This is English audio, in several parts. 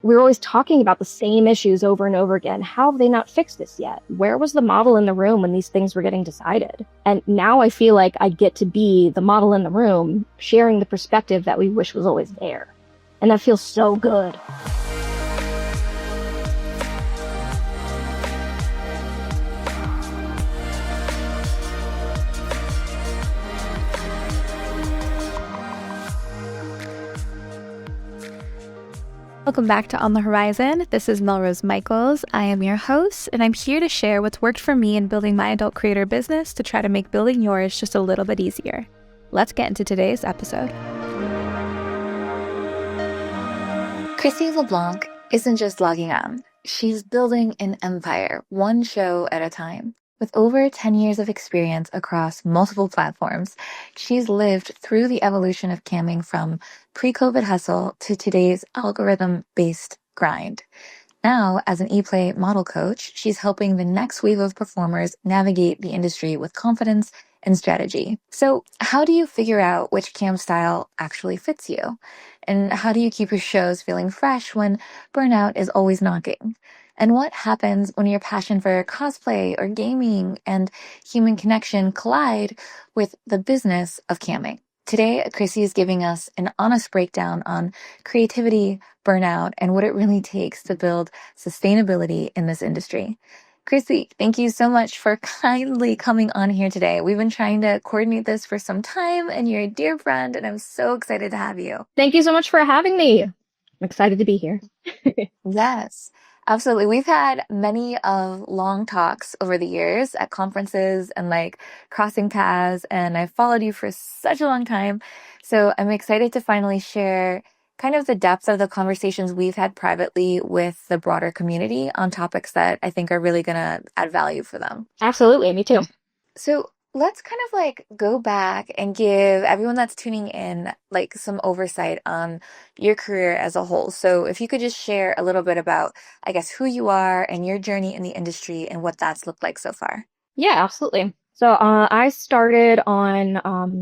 we were always talking about the same issues over and over again. How have they not fixed this yet? Where was the model in the room when these things were getting decided? And now I feel like I get to be the model in the room, sharing the perspective that we wish was always there. And that feels so good. Welcome back to On the Horizon. This is Melrose Michaels. I am your host, and I'm here to share what's worked for me in building my adult creator business to try to make building yours just a little bit easier. Let's get into today's episode. Chrissy LeBlanc isn't just logging on. She's building an empire, one show at a time. With over 10 years of experience across multiple platforms, she's lived through the evolution of camming from pre-COVID hustle to today's algorithm-based grind. Now, as an ePlay model coach, she's helping the next wave of performers navigate the industry with confidence and strategy. So how do you figure out which cam style actually fits you? And how do you keep your shows feeling fresh when burnout is always knocking? And what happens when your passion for cosplay or gaming and human connection collide with the business of camming? Today, Chrissy is giving us an honest breakdown on creativity, burnout, and what it really takes to build sustainability in this industry. Chrissy, thank you so much for kindly coming on here today. We've been trying to coordinate this for some time, and you're a dear friend, and I'm so excited to have you. Thank you so much for having me. I'm excited to be here. Yes. Absolutely. We've had many of long talks over the years at conferences and crossing paths, and I've followed you for such a long time. So I'm excited to finally share kind of the depth of the conversations we've had privately with the broader community on topics that I think are really going to add value for them. Absolutely. Me too. So let's kind of go back and give everyone that's tuning in some oversight on your career as a whole. So if you could just share a little bit about, I guess, who you are and your journey in the industry and what that's looked like so far. Yeah, absolutely. So I started on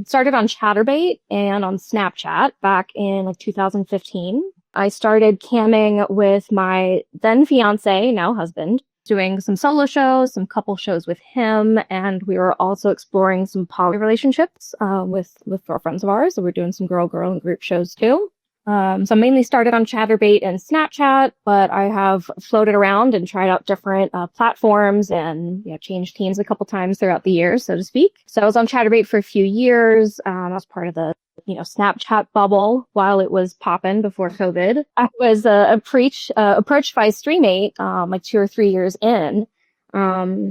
Chatterbait and on Snapchat back in 2015. I started camming with my then fiance, now husband, doing some solo shows, some couple shows with him, and we were also exploring some poly relationships with girlfriends of ours. So we're doing some girl and group shows too. So I mainly started on Chatterbait and Snapchat, but I have floated around and tried out different platforms and changed teams a couple times throughout the years, so to speak. So I was on Chatterbait for a few years. I was part of the Snapchat bubble while it was poppin' before COVID. I was approached by StreamMate 2 or 3 years in,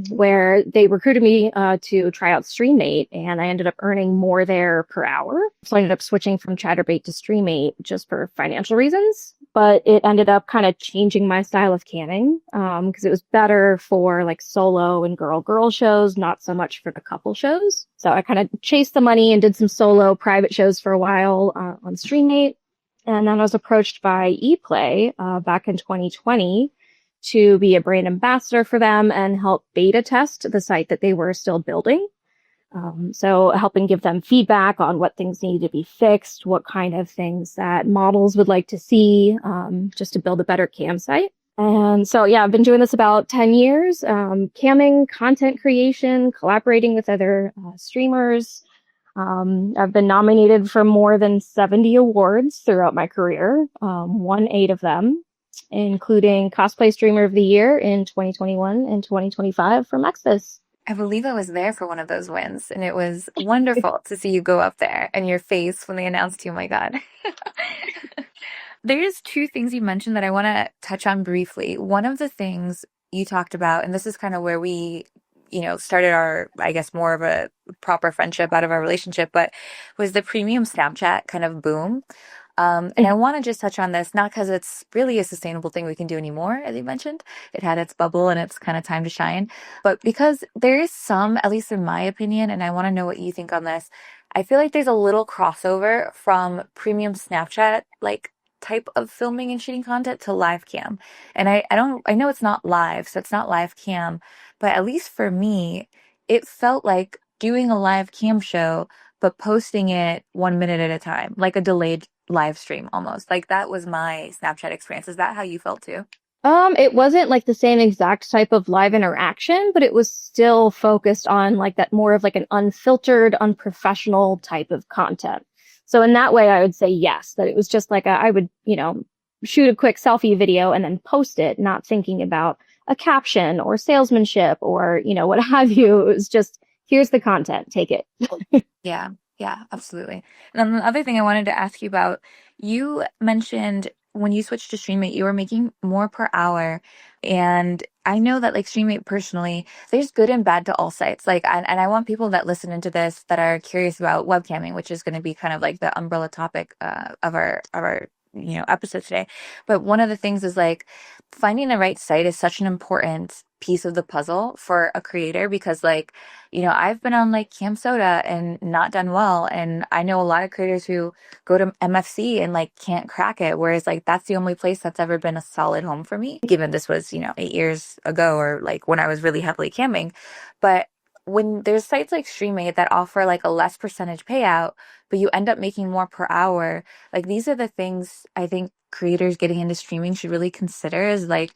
where they recruited me to try out StreamMate, and I ended up earning more there per hour. So I ended up switching from Chatterbait to StreamMate just for financial reasons. But it ended up kind of changing my style of camming because it was better for solo and girl shows, not so much for the couple shows. So I kind of chased the money and did some solo private shows for a while on StreamMate. And then I was approached by ePlay back in 2020 to be a brand ambassador for them and help beta test the site that they were still building. So helping give them feedback on what things needed to be fixed, what kind of things that models would like to see, just to build a better cam site. And so, I've been doing this about 10 years, camming, content creation, collaborating with other streamers. I've been nominated for more than 70 awards throughout my career, won 8 of them, including Cosplay Streamer of the Year in 2021 and 2025 from Exodus. I believe I was there for one of those wins, and it was wonderful to see you go up there and your face when they announced you. Oh my God. There's 2 things you mentioned that I want to touch on briefly. One of the things you talked about, and this is kind of where we, started our, I guess, more of a proper friendship out of our relationship, but was the premium Snapchat kind of boom. And I want to just touch on this, not because it's really a sustainable thing we can do anymore, as you mentioned. It had its bubble and it's kind of time to shine. But because there is some, at least in my opinion, and I want to know what you think on this, I feel like there's a little crossover from premium Snapchat, type of filming and shooting content to live cam. And I know it's not live, so it's not live cam, but at least for me, it felt like doing a live cam show, but posting it 1 minute at a time, like a delayed live stream almost. Like that was my Snapchat experience. Is that how you felt too? It wasn't like the same exact type of live interaction, but it was still focused on like that more of like an unfiltered, unprofessional type of content. So in that way, I would say yes, that it was just like I would, shoot a quick selfie video and then post it, not thinking about a caption or salesmanship or, what have you. It was just, here's the content, take it. Yeah, yeah, absolutely. And then the other thing I wanted to ask you about, you mentioned when you switched to StreamMate, you were making more per hour. And I know that like StreamMate personally, there's good and bad to all sites. Like, and I want people that listen into this that are curious about webcamming, which is going to be kind of like the umbrella topic of our episode today. But one of the things is like finding the right site is such an important piece of the puzzle for a creator because like, I've been on like Cam Soda and not done well. And I know a lot of creators who go to MFC and like can't crack it. Whereas like that's the only place that's ever been a solid home for me, given this was, 8 years ago or like when I was really heavily camming. But when there's sites like StreamMate that offer like a less percentage payout, but you end up making more per hour, like these are the things I think creators getting into streaming should really consider is like,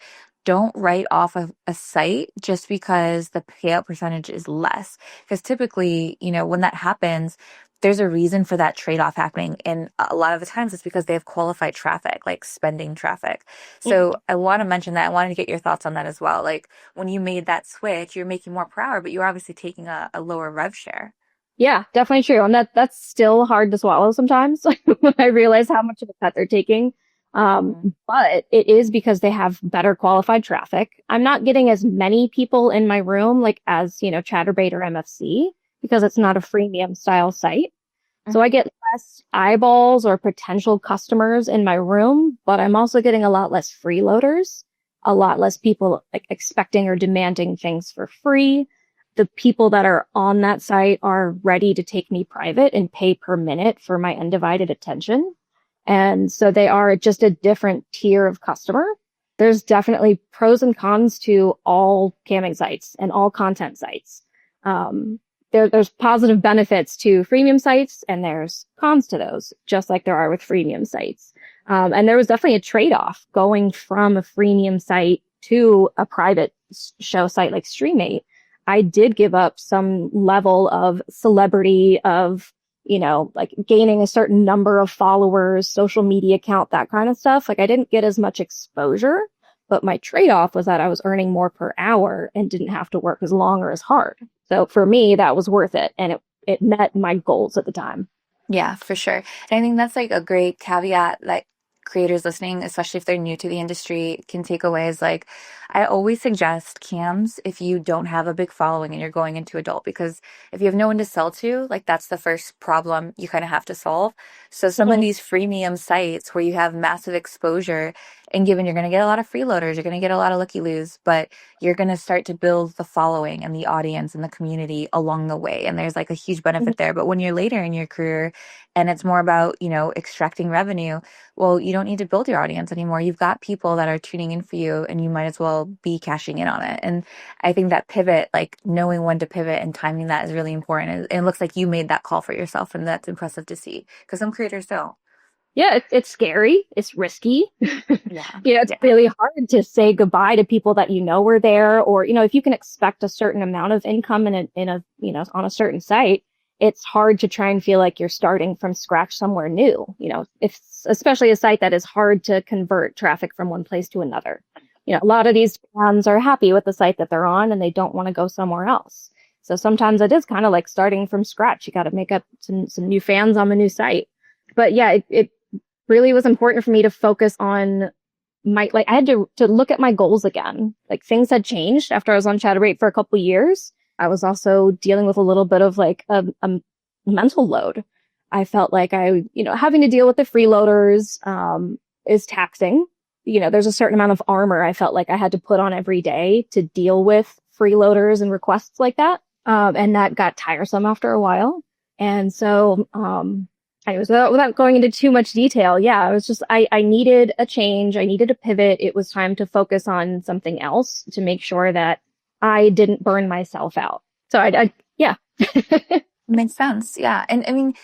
don't write off a site just because the payout percentage is less. Because typically, when that happens, there's a reason for that trade-off happening. And a lot of the times it's because they have qualified traffic, like spending traffic. So I want to mention that. I wanted to get your thoughts on that as well. Like when you made that switch, you're making more per hour, but you're obviously taking a lower rev share. Yeah, definitely true. And that's still hard to swallow sometimes when I realize how much of a cut they're taking. But it is because they have better qualified traffic. I'm not getting as many people in my room, like as, Chatterbait or MFC, because it's not a freemium style site. So I get less eyeballs or potential customers in my room, but I'm also getting a lot less freeloaders, a lot less people like expecting or demanding things for free. The people that are on that site are ready to take me private and pay per minute for my undivided attention. And so they are just a different tier of customer. There's definitely pros and cons to all camming sites and all content sites. There's positive benefits to freemium sites and there's cons to those, just like there are with freemium sites. And there was definitely a trade-off going from a freemium site to a private show site like StreamMate. I did give up some level of celebrity of, like gaining a certain number of followers, social media account, that kind of stuff. Like I didn't get as much exposure, but my trade-off was that I was earning more per hour and didn't have to work as long or as hard. So for me, that was worth it. And it met my goals at the time. Yeah, for sure. And I think that's like a great caveat that creators listening, especially if they're new to the industry, can take away is like, I always suggest cams if you don't have a big following and you're going into adult, because if you have no one to sell to, like that's the first problem you kind of have to solve. So some of these freemium sites where you have massive exposure and given you're going to get a lot of freeloaders, you're going to get a lot of looky-loos, but you're going to start to build the following and the audience and the community along the way. And there's like a huge benefit there. But when you're later in your career and it's more about, extracting revenue, well, you don't need to build your audience anymore. You've got people that are tuning in for you and you might as well be cashing in on it. And I think that pivot, like knowing when to pivot and timing that is really important. And it looks like you made that call for yourself and that's impressive to see because some creators don't. Yeah, it's scary. It's risky. Yeah. It's really hard to say goodbye to people that were there, or if you can expect a certain amount of income in a on a certain site, it's hard to try and feel like you're starting from scratch somewhere new. If especially a site that is hard to convert traffic from one place to another. A lot of these fans are happy with the site that they're on and they don't want to go somewhere else. So sometimes it is kind of like starting from scratch. You got to make up some new fans on the new site. But yeah, it really was important for me to focus on I had to look at my goals again. Like things had changed after I was on Chatterbait for a couple of years. I was also dealing with a little bit of like a mental load. I felt like having to deal with the freeloaders, is taxing. There's a certain amount of armor I felt like I had to put on every day to deal with freeloaders and requests like that. And that got tiresome after a while. And so, without going into too much detail, yeah, I was just, I needed a change. I needed a pivot. It was time to focus on something else to make sure that I didn't burn myself out. So yeah. Makes sense. Yeah. And I mean,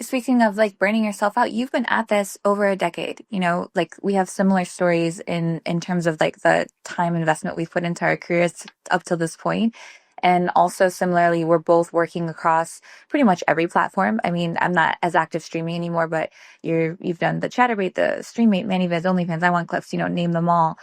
speaking of like burning yourself out, you've been at this over a decade. You know, like we have similar stories in terms of like the time investment we've put into our careers up till this point. And also similarly, we're both working across pretty much every platform. I mean, I'm not as active streaming anymore, but you've done the Chatterbait, the Streammate, ManyVids, OnlyFans, I Want Clips, name them all.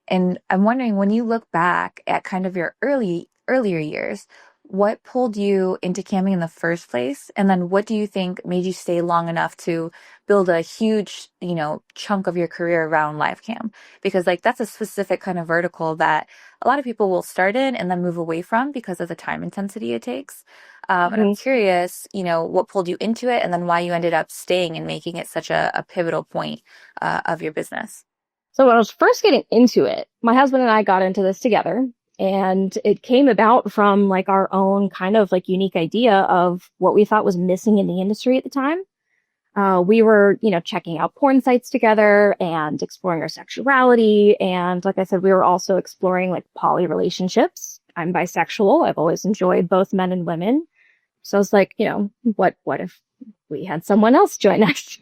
And I'm wondering, when you look back at kind of your earlier years, what pulled you into camming in the first place? And then what do you think made you stay long enough to build a huge, chunk of your career around live cam? Because like that's a specific kind of vertical that a lot of people will start in and then move away from because of the time intensity it takes. And I'm curious, what pulled you into it and then why you ended up staying and making it such a pivotal point of your business. So when I was first getting into it, my husband and I got into this together, and it came about from like our own kind of like unique idea of what we thought was missing in the industry at the time. We were, checking out porn sites together and exploring our sexuality. And like I said, we were also exploring like poly relationships. I'm bisexual. I've always enjoyed both men and women. So I was like, what if we had someone else join us?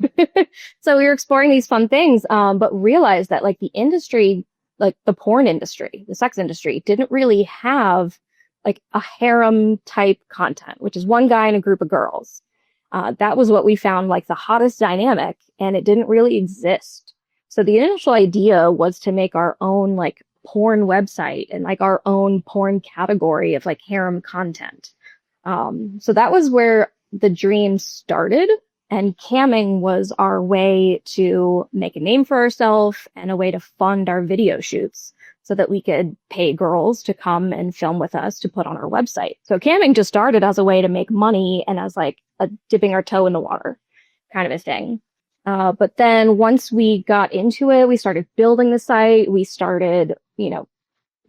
So we were exploring these fun things, but realized that like the industry, like the porn industry, the sex industry, didn't really have like a harem type content, which is one guy and a group of girls. That was what we found like the hottest dynamic, and it didn't really exist. So the initial idea was to make our own like porn website and like our own porn category of like harem content. So that was where the dream started, and camming was our way to make a name for ourselves and a way to fund our video shoots so that we could pay girls to come and film with us to put on our website. So camming just started as a way to make money and as like a dipping our toe in the water kind of a thing. But then once we got into it, we started building the site. We started,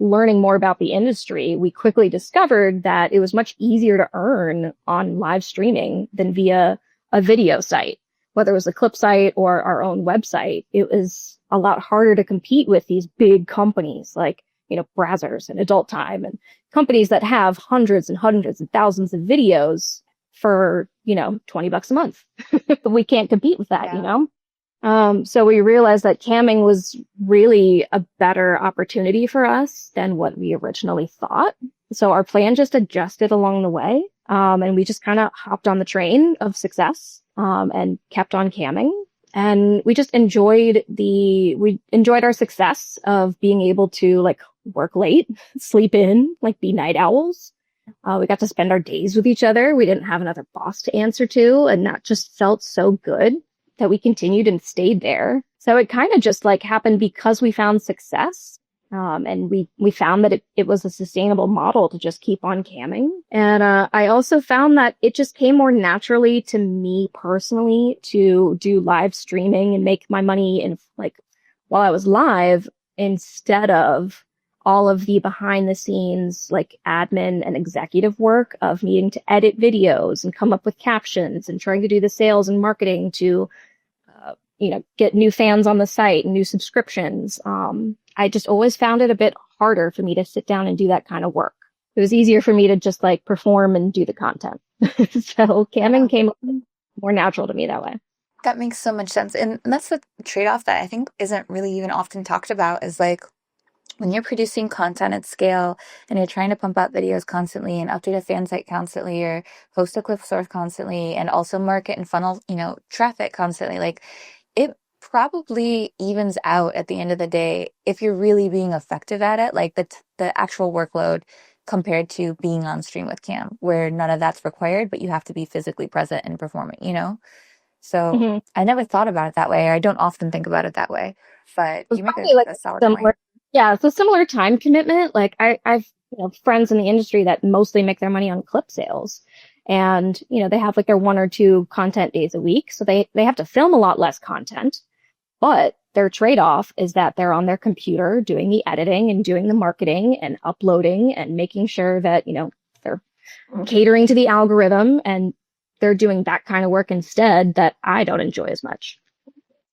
learning more about the industry. We quickly discovered that it was much easier to earn on live streaming than via a video site, whether it was a clip site or our own website. It was a lot harder to compete with these big companies like, Brazzers and Adult Time and companies that have hundreds and hundreds and thousands of videos for, $20 a month. We can't compete with that, So we realized that camming was really a better opportunity for us than what we originally thought. So our plan just adjusted along the way. And we just kind of hopped on the train of success, and kept on camming. And we just enjoyed our success of being able to like work late, sleep in, like be night owls. We got to spend our days with each other. We didn't have another boss to answer to, and that just felt so good that we continued and stayed there. So it kind of just like happened because we found success. And we found that it was a sustainable model to just keep on camming. And I also found that it just came more naturally to me personally to do live streaming and make my money in like while I was live, instead of all of the behind the scenes like admin and executive work of needing to edit videos and come up with captions and trying to do the sales and marketing to get new fans on the site and new subscriptions. I just always found it a bit harder for me to sit down and do that kind of work. It was easier for me to just like perform and do the content. So camming came more natural to me that way. That makes so much sense. And that's the trade-off that I think isn't really even often talked about, is like when you're producing content at scale and you're trying to pump out videos constantly and update a fan site constantly or host a clip source constantly and also market and funnel, traffic constantly, like it probably evens out at the end of the day if you're really being effective at it, like the actual workload compared to being on stream with cam, where none of that's required, but you have to be physically present and performing, So I never thought about it that way, or I don't often think about it that way, but you make a solid point. Yeah, it's a similar time commitment. Like I've friends in the industry that mostly make their money on clip sales. And, they have like their 1 or 2 content days a week. So they have to film a lot less content. But their trade-off is that they're on their computer doing the editing and doing the marketing and uploading and making sure that, they're catering to the algorithm, and they're doing that kind of work instead that I don't enjoy as much.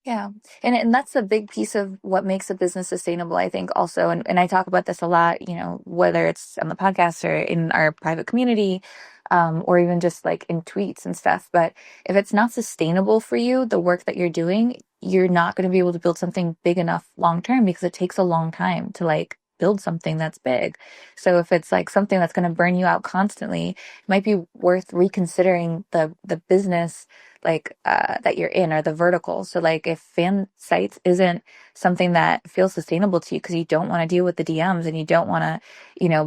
Yeah. And that's a big piece of what makes a business sustainable, I think, also. And I talk about this a lot, whether it's on the podcast or in our private community, or even just like in tweets and stuff. But if it's not sustainable for you, the work that you're doing, you're not going to be able to build something big enough long term because it takes a long time to like build something that's big. So if it's like something that's going to burn you out constantly, it might be worth reconsidering the business that you're in, or the vertical. So like if fan sites isn't something that feels sustainable to you because you don't want to deal with the DMs and you don't want to,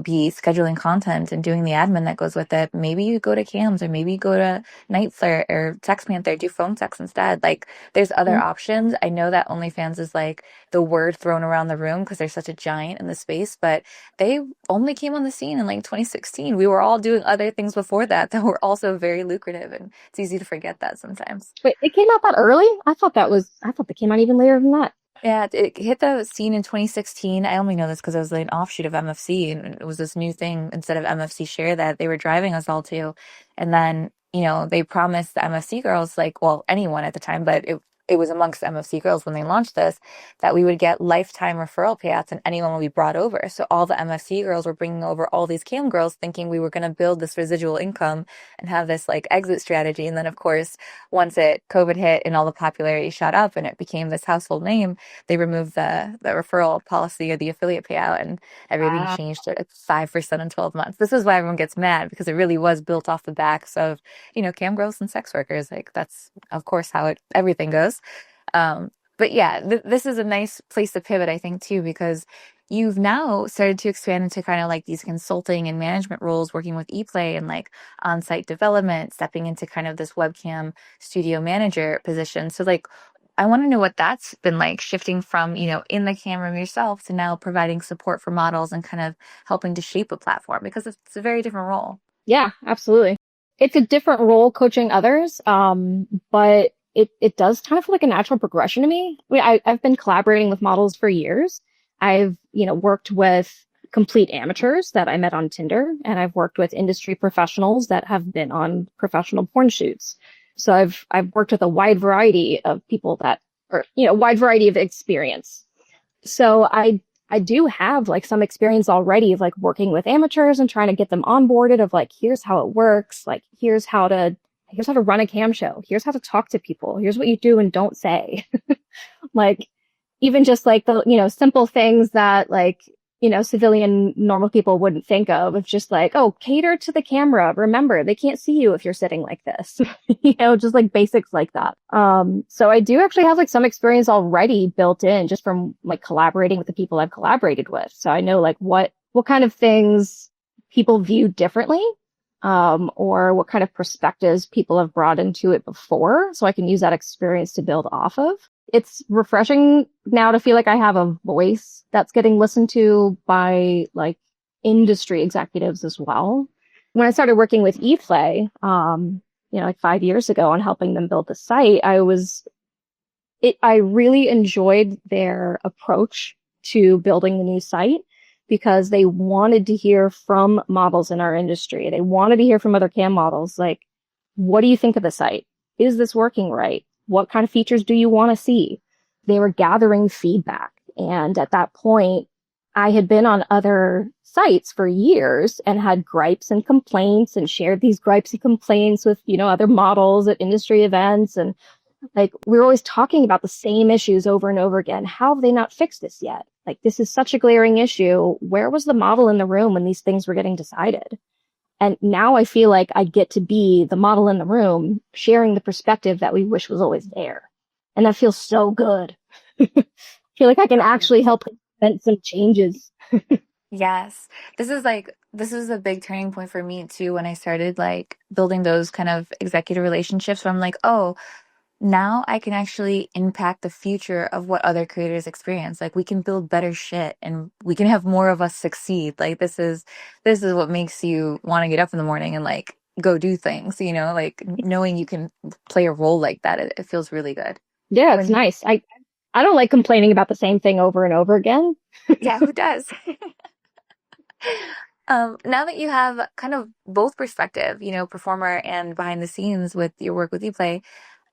be scheduling content and doing the admin that goes with it, maybe you go to Cams, or maybe you go to Nightflare or Text Panther, do phone sex instead. Like there's other options. I know that OnlyFans is like the word thrown around the room because they're such a giant in the space, but they only came on the scene in like 2016. We were all doing other things before that were also very lucrative, and it's easy to forget that sometimes. Wait, it came out that early? I thought they came out even later than that. Yeah, it hit the scene in 2016. I only know this because it was like an offshoot of MFC, and it was this new thing instead of MFC Share that they were driving us all to. And then, they promised the MFC girls, like, well, anyone at the time, but it was amongst MFC girls when they launched this, that we would get lifetime referral payouts and anyone would be brought over. So all the MFC girls were bringing over all these cam girls thinking we were going to build this residual income and have this like exit strategy. And then of course, once COVID hit and all the popularity shot up and it became this household name, they removed the referral policy or the affiliate payout, and everything changed to 5% in 12 months. This is why everyone gets mad, because it really was built off the backs of, cam girls and sex workers. Like that's of course how everything goes. But yeah, this is a nice place to pivot, I think, too, because you've now started to expand into kind of like these consulting and management roles, working with ePlay and like on-site development, stepping into kind of this webcam studio manager position. So like, I want to know what that's been like, shifting from, in the camera room yourself to now providing support for models and kind of helping to shape a platform, because it's a very different role. Yeah, absolutely. It's a different role coaching others, but it does kind of feel like a natural progression to me. I've been collaborating with models for years. I've, worked with complete amateurs that I met on Tinder, and I've worked with industry professionals that have been on professional porn shoots. So I've worked with a wide variety of people wide variety of experience. So I do have like some experience already of like working with amateurs and trying to get them onboarded of like, here's how it works. Like, here's how to run a cam show. Here's how to talk to people. Here's what you do and don't say. Like, even just like the, simple things that like, civilian normal people wouldn't think of. It's just like, oh, cater to the camera. Remember, they can't see you if you're sitting like this, just like basics like that. So I do actually have like some experience already built in just from like collaborating with the people I've collaborated with. So I know like what kind of things people view differently, or what kind of perspectives people have brought into it before. So I can use that experience to build off of. It's refreshing now to feel like I have a voice that's getting listened to by like industry executives as well. When I started working with ePlay, like 5 years ago on helping them build the site, I really enjoyed their approach to building the new site, because they wanted to hear from models in our industry. They wanted to hear from other cam models. Like, what do you think of the site? Is this working right? What kind of features do you want to see? They were gathering feedback. And at that point, I had been on other sites for years and had gripes and complaints and shared these gripes and complaints with, other models at industry events. And like, we were always talking about the same issues over and over again. How have they not fixed this yet? Like, this is such a glaring issue. Where was the model in the room when these things were getting decided? And now I feel like I get to be the model in the room, sharing the perspective that we wish was always there. And that feels so good. I feel like I can actually help prevent some changes. Yes. This is a big turning point for me too, when I started like building those kind of executive relationships where I'm like, oh, now I can actually impact the future of what other creators experience. Like, we can build better shit and we can have more of us succeed. Like, this is what makes you want to get up in the morning and like go do things, like knowing you can play a role like that. It feels really good. Yeah, it's nice. I don't like complaining about the same thing over and over again. Yeah, who does? Now that you have kind of both perspective, performer and behind the scenes with your work with ePlay,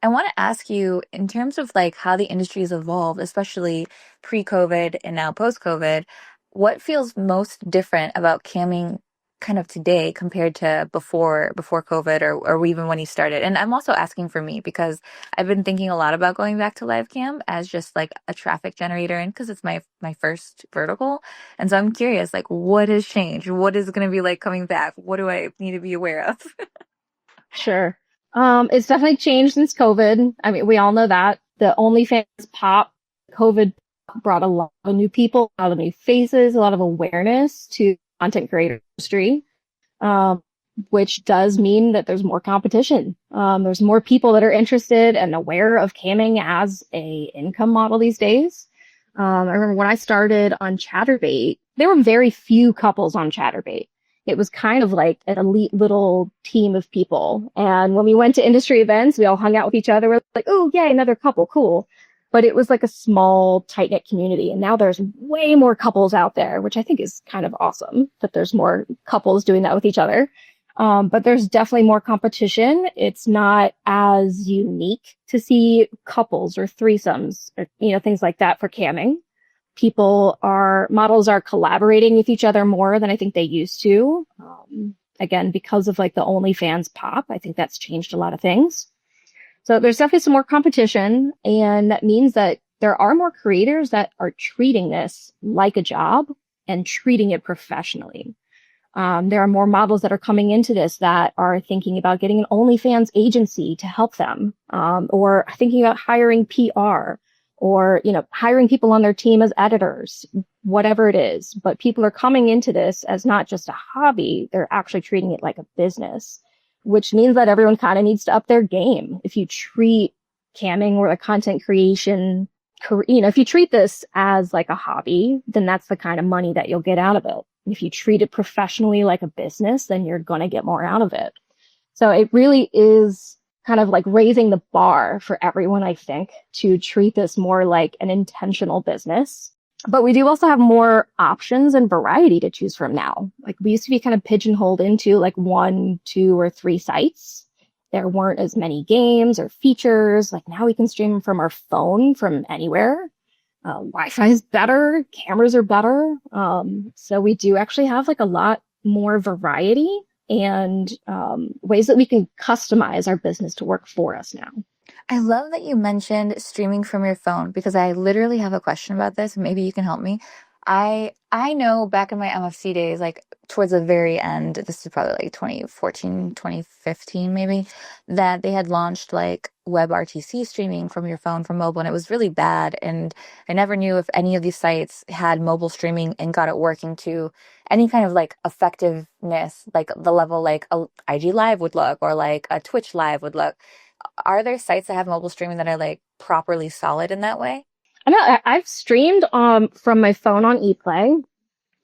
I want to ask you in terms of like how the industry has evolved, especially pre-COVID and now post-COVID, what feels most different about camming kind of today compared to before COVID or even when you started? And I'm also asking for me because I've been thinking a lot about going back to live cam as just like a traffic generator and because it's my first vertical. And so I'm curious, like what has changed? What is it going to be like coming back? What do I need to be aware of? Sure. It's definitely changed since COVID. I mean, we all know that. The OnlyFans pop, COVID brought a lot of new people, a lot of new faces, a lot of awareness to content creator industry, which does mean that there's more competition. There's more people that are interested and aware of camming as a income model these days. I remember when I started on Chatterbait, there were very few couples on Chatterbait. It was kind of like an elite little team of people. And when we went to industry events, we all hung out with each other. We're like, oh, yay, another couple. Cool. But it was like a small, tight-knit community. And now there's way more couples out there, which I think is kind of awesome that there's more couples doing that with each other. But there's definitely more competition. It's not as unique to see couples or threesomes or, things like that for camming. Models are collaborating with each other more than I think they used to. Again, because of like the OnlyFans pop, I think that's changed a lot of things. So there's definitely some more competition, and that means that there are more creators that are treating this like a job and treating it professionally. There are more models that are coming into this that are thinking about getting an OnlyFans agency to help them, or thinking about hiring PR. Or, hiring people on their team as editors, whatever it is. But people are coming into this as not just a hobby, they're actually treating it like a business, which means that everyone kind of needs to up their game. If you treat camming or the content creation, if you treat this as like a hobby, then that's the kind of money that you'll get out of it. If you treat it professionally like a business, then you're going to get more out of it. So it really is kind of like raising the bar for everyone, I think, to treat this more like an intentional business. But we do also have more options and variety to choose from now. Like we used to be kind of pigeonholed into like 1, 2, or 3 sites. There weren't as many games or features. Like now we can stream from our phone from anywhere. Wi-Fi is better. Cameras are better. So we do actually have like a lot more variety and ways that we can customize our business to work for us now. I love that you mentioned streaming from your phone because I literally have a question about this. Maybe you can help me. I know back in my MFC days, like towards the very end, this is probably like 2014, 2015 maybe, that they had launched like WebRTC streaming from your phone from mobile, and it was really bad. And I never knew if any of these sites had mobile streaming and got it working to any kind of like effectiveness, like the level like a IG Live would look or like a Twitch Live would look. Are there sites that have mobile streaming that are like properly solid in that way? I know I've streamed from my phone on ePlay,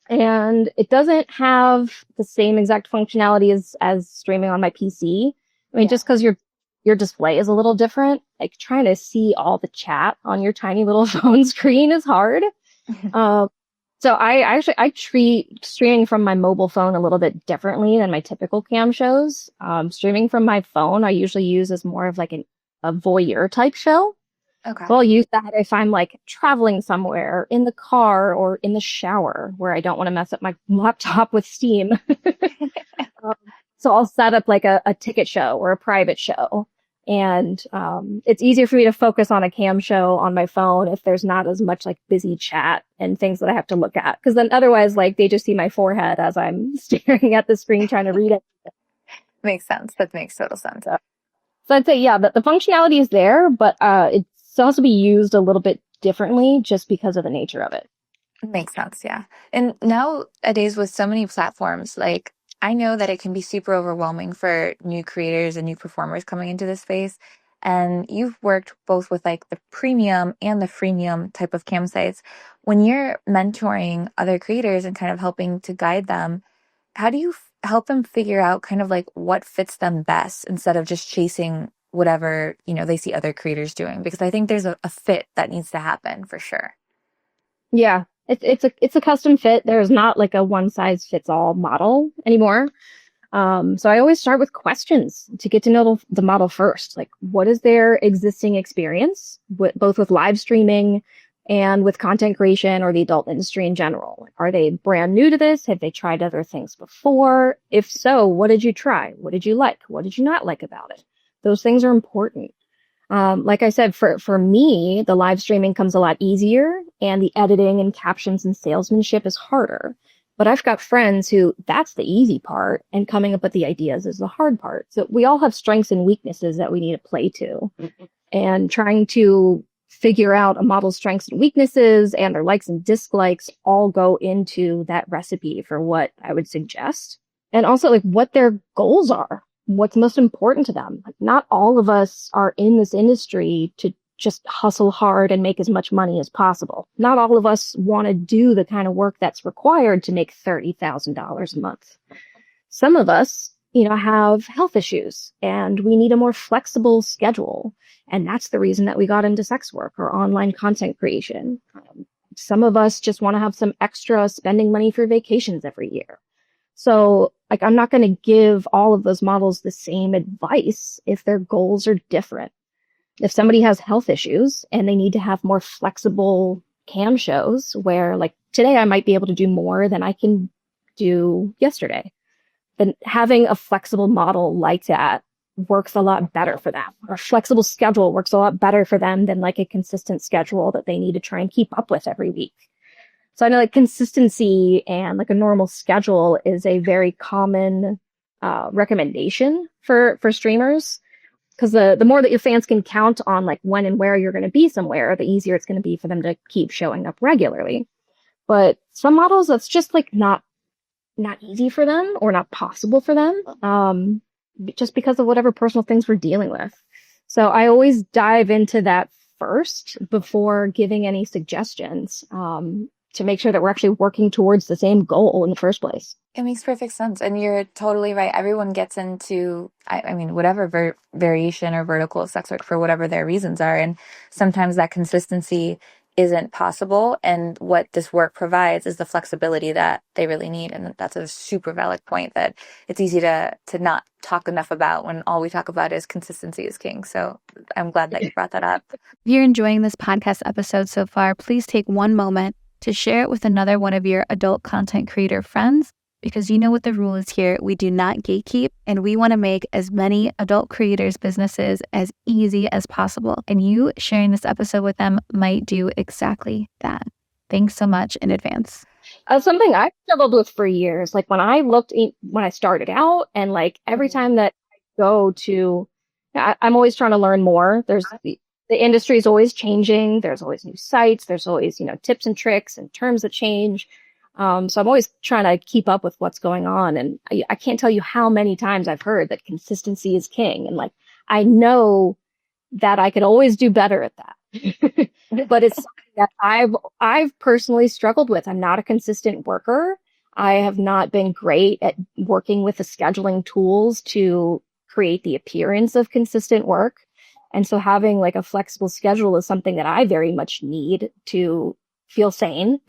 and it doesn't have the same exact functionality as streaming on my PC. I mean, just because your display is a little different, like trying to see all the chat on your tiny little phone screen is hard. So I treat streaming from my mobile phone a little bit differently than my typical cam shows. Streaming from my phone, I usually use as more of like a voyeur type show. Okay. So I'll use that if I'm like traveling somewhere in the car or in the shower where I don't want to mess up my laptop with Steam. So I'll set up like a ticket show or a private show. And it's easier for me to focus on a cam show on my phone if there's not as much like busy chat and things that I have to look at. Because then otherwise, like they just see my forehead as I'm staring at the screen trying to read it. Makes sense. That makes total sense. So I'd say, yeah, the functionality is there, but it's also be used a little bit differently just because of the nature of it. Makes sense, yeah. And nowadays with so many platforms, like I know that it can be super overwhelming for new creators and new performers coming into this space. And you've worked both with like the premium and the freemium type of cam sites. When you're mentoring other creators and kind of helping to guide them, how do you help them figure out kind of like what fits them best instead of just chasing whatever, they see other creators doing? Because I think there's a fit that needs to happen for sure. Yeah. It's a custom fit. There's not like a one size fits all model anymore. So I always start with questions to get to know the model first. Like, what is their existing experience, both with live streaming and with content creation or the adult industry in general? Like, are they brand new to this? Have they tried other things before? If so, what did you try? What did you like? What did you not like about it? Those things are important. Like I said, for me, the live streaming comes a lot easier and the editing and captions and salesmanship is harder. But I've got friends who that's the easy part and coming up with the ideas is the hard part. So we all have strengths and weaknesses that we need to play to. And trying to figure out a model's strengths and weaknesses and their likes and dislikes all go into that recipe for what I would suggest. And also like what their goals are, what's most important to them. Like not all of us are in this industry to just hustle hard and make as much money as possible. Not all of us want to do the kind of work that's required to make $30,000 a month. Some of us, have health issues and we need a more flexible schedule. And that's the reason that we got into sex work or online content creation. Some of us just want to have some extra spending money for vacations every year. So like, I'm not going to give all of those models the same advice if their goals are different. If somebody has health issues and they need to have more flexible cam shows where like today I might be able to do more than I can do yesterday, then having a flexible model like that works a lot better for them. Or a flexible schedule works a lot better for them than like a consistent schedule that they need to try and keep up with every week. So I know like consistency and like a normal schedule is a very common recommendation for streamers. Because the more that your fans can count on like when and where you're going to be somewhere, the easier it's going to be for them to keep showing up regularly. But some models, that's just like not easy for them or not possible for them, just because of whatever personal things we're dealing with. So I always dive into that first before giving any suggestions, to make sure that we're actually working towards the same goal in the first place. It makes perfect sense. And you're totally right. Everyone gets into, I mean, whatever variation or vertical of sex work for whatever their reasons are. And sometimes that consistency isn't possible. And what this work provides is the flexibility that they really need. And that's a super valid point that it's easy to not talk enough about when all we talk about is consistency is king. So I'm glad that you brought that up. If you're enjoying this podcast episode so far, please take one moment to share it with another one of your adult content creator friends, because you know what the rule is here. We do not gatekeep, and we want to make as many adult creators' businesses as easy as possible. And you sharing this episode with them might do exactly that. Thanks so much in advance. Something I've struggled with for years, like when I started out, and like every time that I go to, I'm always trying to learn more. The industry is always changing. There's always new sites. There's always, tips and tricks and terms that change. So I'm always trying to keep up with what's going on. And I can't tell you how many times I've heard that consistency is king. And like, I know that I could always do better at that, but it's something that I've personally struggled with. I'm not a consistent worker. I have not been great at working with the scheduling tools to create the appearance of consistent work. And so having like a flexible schedule is something that I very much need to feel sane.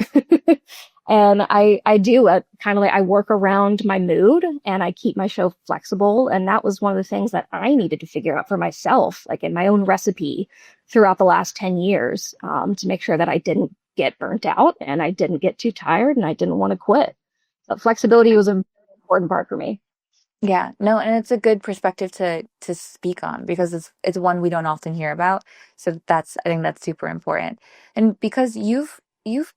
And I do kind of like I work around my mood and I keep my show flexible. And that was one of the things that I needed to figure out for myself, like in my own recipe throughout the last 10 years, to make sure that I didn't get burnt out and I didn't get too tired and I didn't want to quit. So flexibility was an important part for me. Yeah, no, and it's a good perspective to speak on because it's one we don't often hear about. So I think that's super important. And because you've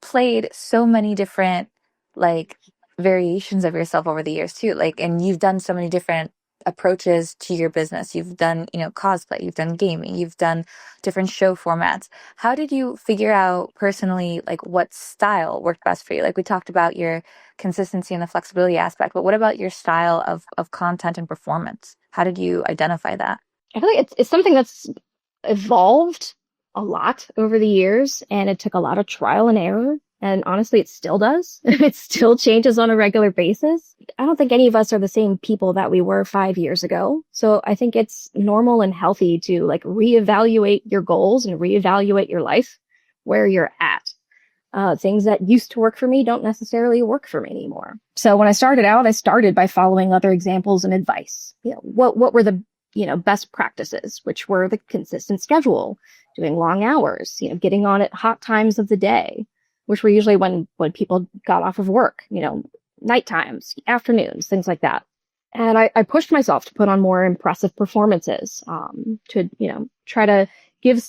played so many different like variations of yourself over the years too, like, and you've done so many different approaches to your business. You've done, cosplay, you've done gaming, you've done different show formats. How did you figure out personally, like what style worked best for you? Like we talked about your consistency and the flexibility aspect, but what about your style of content and performance? How did you identify that? I feel like it's something that's evolved a lot over the years, and it took a lot of trial and error. And honestly, it still does. It still changes on a regular basis. I don't think any of us are the same people that we were 5 years ago. So I think it's normal and healthy to like reevaluate your goals and reevaluate your life where you're at. Things that used to work for me don't necessarily work for me anymore. So when I started out, I started by following other examples and advice. What were the, best practices, which were the consistent schedule, doing long hours, getting on at hot times of the day, which were usually when people got off of work, night times, afternoons, things like that. And I pushed myself to put on more impressive performances, to, try to give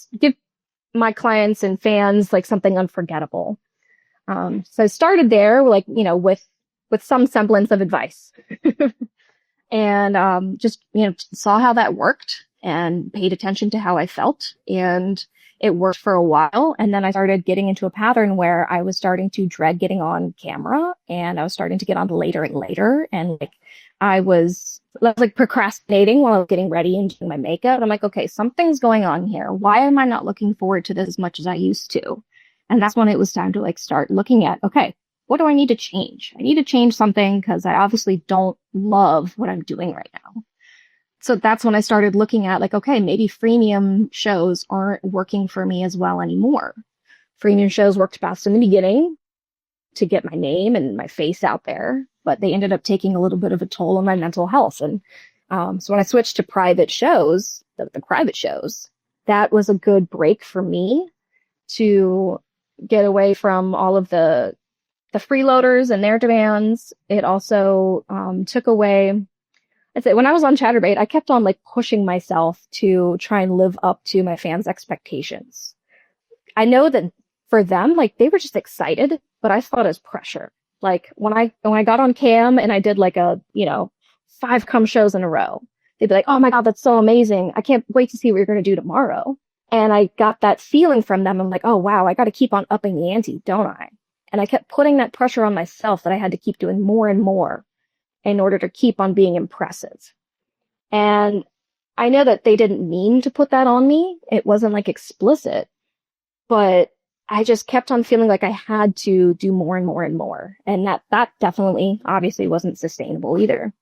my clients and fans like something unforgettable. So I started there, like, with some semblance of advice and, just, saw how that worked and paid attention to how I felt, and it worked for a while. And then I started getting into a pattern where I was starting to dread getting on camera, and I was starting to get on later and later. And like, I was like procrastinating while I was getting ready and doing my makeup. And I'm like, okay, something's going on here. Why am I not looking forward to this as much as I used to? And that's when it was time to like start looking at, okay, what do I need to change? I need to change something because I obviously don't love what I'm doing right now. So that's when I started looking at like, okay, maybe freemium shows aren't working for me as well anymore. Freemium shows worked best in the beginning to get my name and my face out there, but they ended up taking a little bit of a toll on my mental health. And so when I switched to private shows, the private shows, that was a good break for me to get away from all of the freeloaders and their demands. It also took away, I'd say when I was on Chatterbait, I kept on like pushing myself to try and live up to my fans' expectations. I know that for them, like they were just excited, but I saw it as pressure. Like when I got on cam and I did like 5 cum shows in a row, they'd be like, oh my God, that's so amazing. I can't wait to see what you're going to do tomorrow. And I got that feeling from them. I'm like, oh wow, I got to keep on upping the ante, don't I? And I kept putting that pressure on myself that I had to keep doing more and more in order to keep on being impressive. And I know that they didn't mean to put that on me. It wasn't like explicit, but I just kept on feeling like I had to do more and more and more. And that definitely obviously wasn't sustainable either.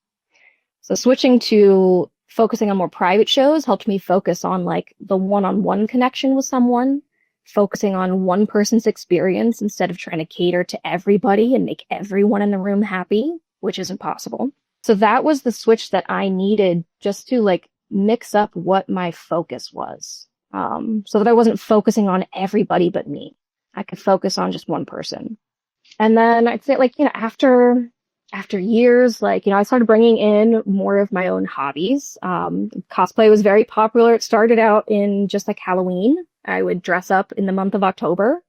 So switching to focusing on more private shows helped me focus on like the one-on-one connection with someone, focusing on one person's experience instead of trying to cater to everybody and make everyone in the room happy, which isn't possible. So that was the switch that I needed just to like mix up what my focus was, so that I wasn't focusing on everybody but me. I could focus on just one person. And then I'd say like, after years, like, I started bringing in more of my own hobbies. Cosplay was very popular. It started out in just like Halloween. I would dress up in the month of October.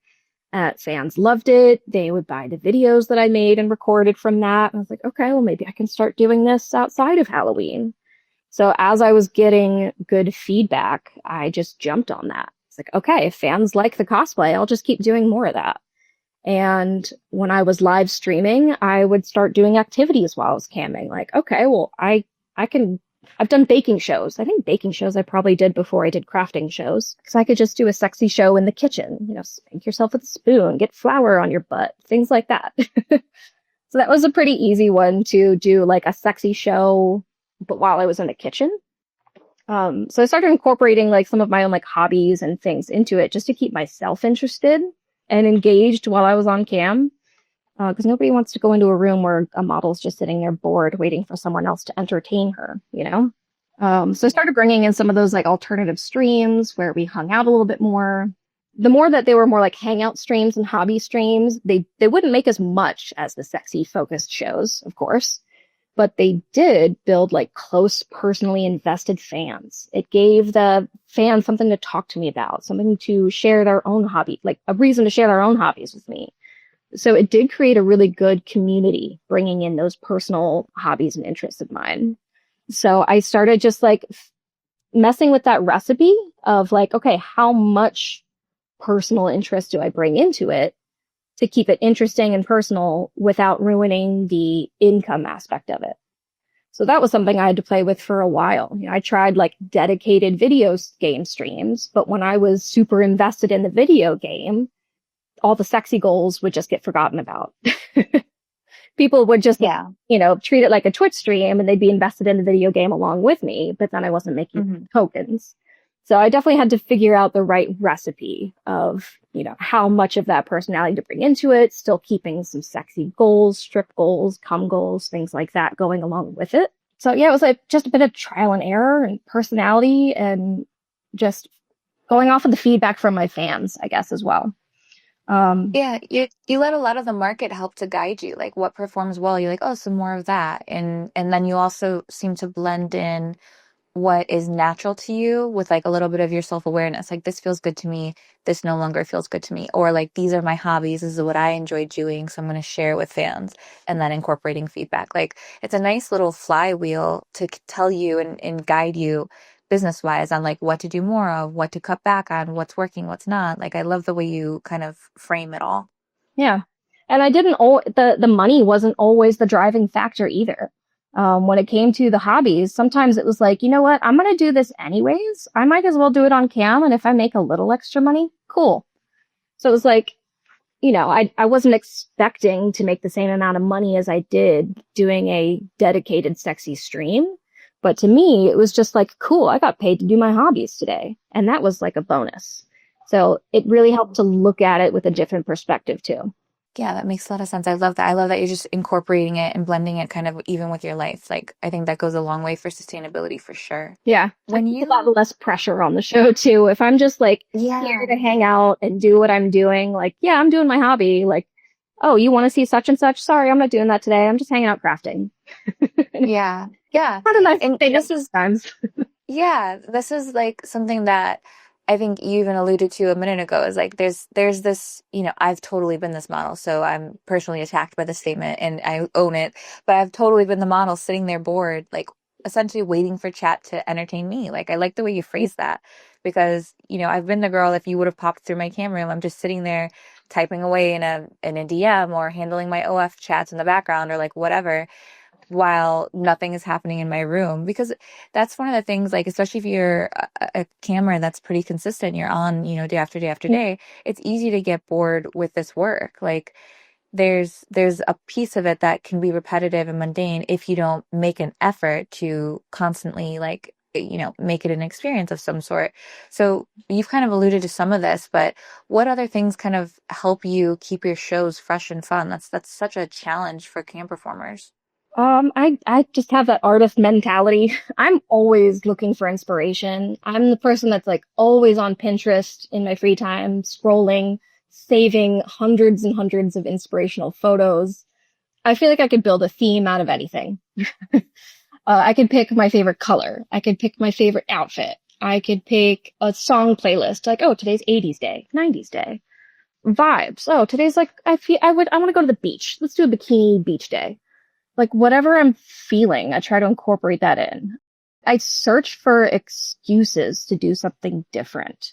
Fans loved it. They would buy the videos that I made and recorded from that. And I was like, okay, well, maybe I can start doing this outside of Halloween. So as I was getting good feedback, I just jumped on that. It's like, okay, if fans like the cosplay, I'll just keep doing more of that. And when I was live streaming, I would start doing activities while I was camming. Like, okay, well, I've done baking shows. I think baking shows I probably did before I did crafting shows, because I could just do a sexy show in the kitchen, spank yourself with a spoon, get flour on your butt, things like that. So that was a pretty easy one to do, like a sexy show, but while I was in the kitchen. So I started incorporating like some of my own like hobbies and things into it just to keep myself interested and engaged while I was on cam. Because nobody wants to go into a room where a model's just sitting there bored, waiting for someone else to entertain her, So I started bringing in some of those like alternative streams where we hung out a little bit more. The more that they were more like hangout streams and hobby streams, they wouldn't make as much as the sexy focused shows, of course, but they did build like close, personally invested fans. It gave the fans something to talk to me about, something to share their own hobby, like a reason to share their own hobbies with me. So it did create a really good community, bringing in those personal hobbies and interests of mine. So I started just like messing with that recipe of like, okay, how much personal interest do I bring into it to keep it interesting and personal without ruining the income aspect of it? So that was something I had to play with for a while. I tried like dedicated video game streams, but when I was super invested in the video game, all the sexy goals would just get forgotten about. People would just, treat it like a Twitch stream and they'd be invested in the video game along with me, but then I wasn't making tokens. So I definitely had to figure out the right recipe of, how much of that personality to bring into it, still keeping some sexy goals, strict goals, cum goals, things like that going along with it. So yeah, it was like just a bit of trial and error and personality and just going off of the feedback from my fans, I guess, as well. Yeah, you let a lot of the market help to guide you, like what performs well. You're like, oh, some more of that, and then you also seem to blend in what is natural to you with like a little bit of your self-awareness. Like, this feels good to me, this no longer feels good to me, or like, these are my hobbies, this is what I enjoy doing, so I'm going to share with fans, and then incorporating feedback. Like, it's a nice little flywheel to tell you and guide you business wise on like what to do more of, what to cut back on, what's working, what's not. Like, I love the way you kind of frame it all. Yeah. And I didn't, the money wasn't always the driving factor either. When it came to the hobbies, sometimes it was like, you know what, I'm going to do this anyways. I might as well do it on cam. And if I make a little extra money, cool. So it was like, I wasn't expecting to make the same amount of money as I did doing a dedicated sexy stream. But to me, it was just like, cool, I got paid to do my hobbies today. And that was like a bonus. So it really helped to look at it with a different perspective too. Yeah, that makes a lot of sense. I love that. I love that you're just incorporating it and blending it kind of even with your life. Like, I think that goes a long way for sustainability for sure. Yeah. When you a lot less pressure on the show too. If I'm just like here to hang out and do what I'm doing, like, yeah, I'm doing my hobby. Like, oh, you want to see such and such? Sorry, I'm not doing that today. I'm just hanging out crafting. Yeah. Yeah. Not a nice and thing this is times. Yeah, this is like something that I think you even alluded to a minute ago, is like there's this, I've totally been this model. So I'm personally attacked by the statement and I own it, but I've totally been the model sitting there bored, like essentially waiting for chat to entertain me. Like, I like the way you phrase that because, I've been the girl, if you would have popped through my camera room, I'm just sitting there typing away in a DM or handling my OF chats in the background or like whatever, while nothing is happening in my room. Because that's one of the things, like, especially if you're a camera that's pretty consistent, you're on, day after day after day, it's easy to get bored with this work. Like, there's a piece of it that can be repetitive and mundane if you don't make an effort to constantly, like, make it an experience of some sort. So you've kind of alluded to some of this, but what other things kind of help you keep your shows fresh and fun? That's such a challenge for cam performers. I just have that artist mentality. I'm always looking for inspiration. I'm the person that's like always on Pinterest in my free time, scrolling, saving hundreds and hundreds of inspirational photos. I feel like I could build a theme out of anything. I could pick my favorite color. I could pick my favorite outfit. I could pick a song playlist. Like, oh, today's 80s day, 90s day. Vibes. Oh, today's like, I want to go to the beach. Let's do a bikini beach day. Like, whatever I'm feeling, I try to incorporate that in. I search for excuses to do something different.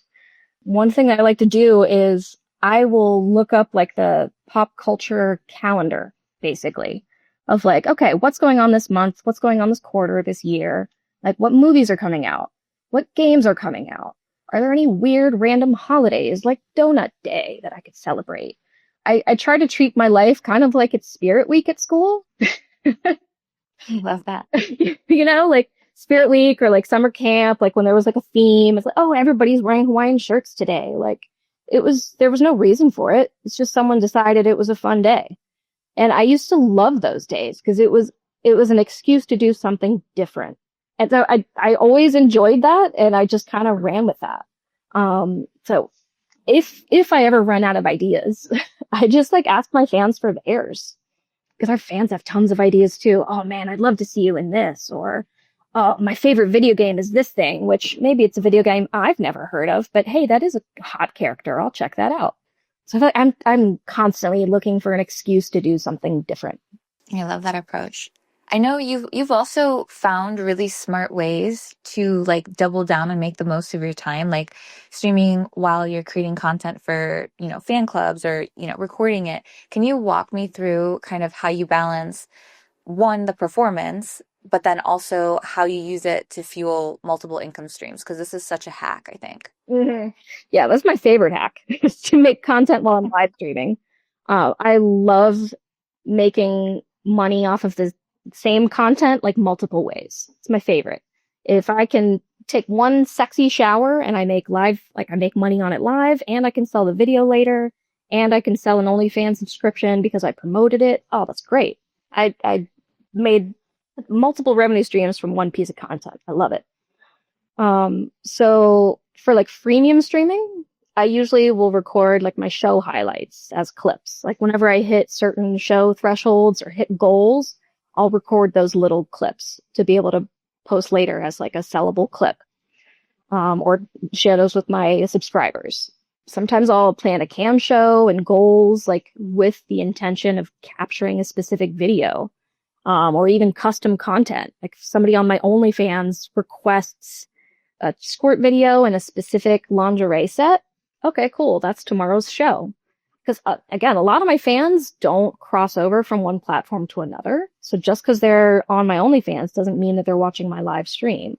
One thing that I like to do is I will look up like the pop culture calendar, basically, of like, okay, what's going on this month? What's going on this quarter, this year? Like, what movies are coming out? What games are coming out? Are there any weird random holidays like Donut Day that I could celebrate? I try to treat my life kind of like it's Spirit Week at school. I love that. Like Spirit Week or like summer camp, like when there was like a theme, it's like, oh, everybody's wearing Hawaiian shirts today. Like, there was no reason for it. It's just someone decided it was a fun day. And I used to love those days because it was an excuse to do something different. And so I always enjoyed that, and I just kind of ran with that. So if I ever run out of ideas, I just like ask my fans for theirs. Because our fans have tons of ideas too. Oh man, I'd love to see you in this. Or, my favorite video game is this thing, which maybe it's a video game I've never heard of, but hey, that is a hot character. I'll check that out. So I feel like I'm constantly looking for an excuse to do something different. I love that approach. I know you've also found really smart ways to like double down and make the most of your time, like streaming while you're creating content for, fan clubs or, recording it. Can you walk me through kind of how you balance, one, the performance, but then also how you use it to fuel multiple income streams? Because this is such a hack, I think. Mm-hmm. Yeah, that's my favorite hack, is to make content while I'm live streaming. I love making money off of the same content like multiple ways. It's my favorite. If I can take one sexy shower and I make money on it live, and I can sell the video later, and I can sell an OnlyFans subscription because I promoted it. Oh, that's great. I made multiple revenue streams from one piece of content. I love it. So for like freemium streaming, I usually will record like my show highlights as clips. Like whenever I hit certain show thresholds or hit goals, I'll record those little clips to be able to post later as like a sellable clip, or share those with my subscribers. Sometimes I'll plan a cam show and goals, like with the intention of capturing a specific video, or even custom content. Like if somebody on my OnlyFans requests a squirt video and a specific lingerie set, okay, cool. That's tomorrow's show. Because again, a lot of my fans don't cross over from one platform to another. So just because they're on my OnlyFans doesn't mean that they're watching my live stream.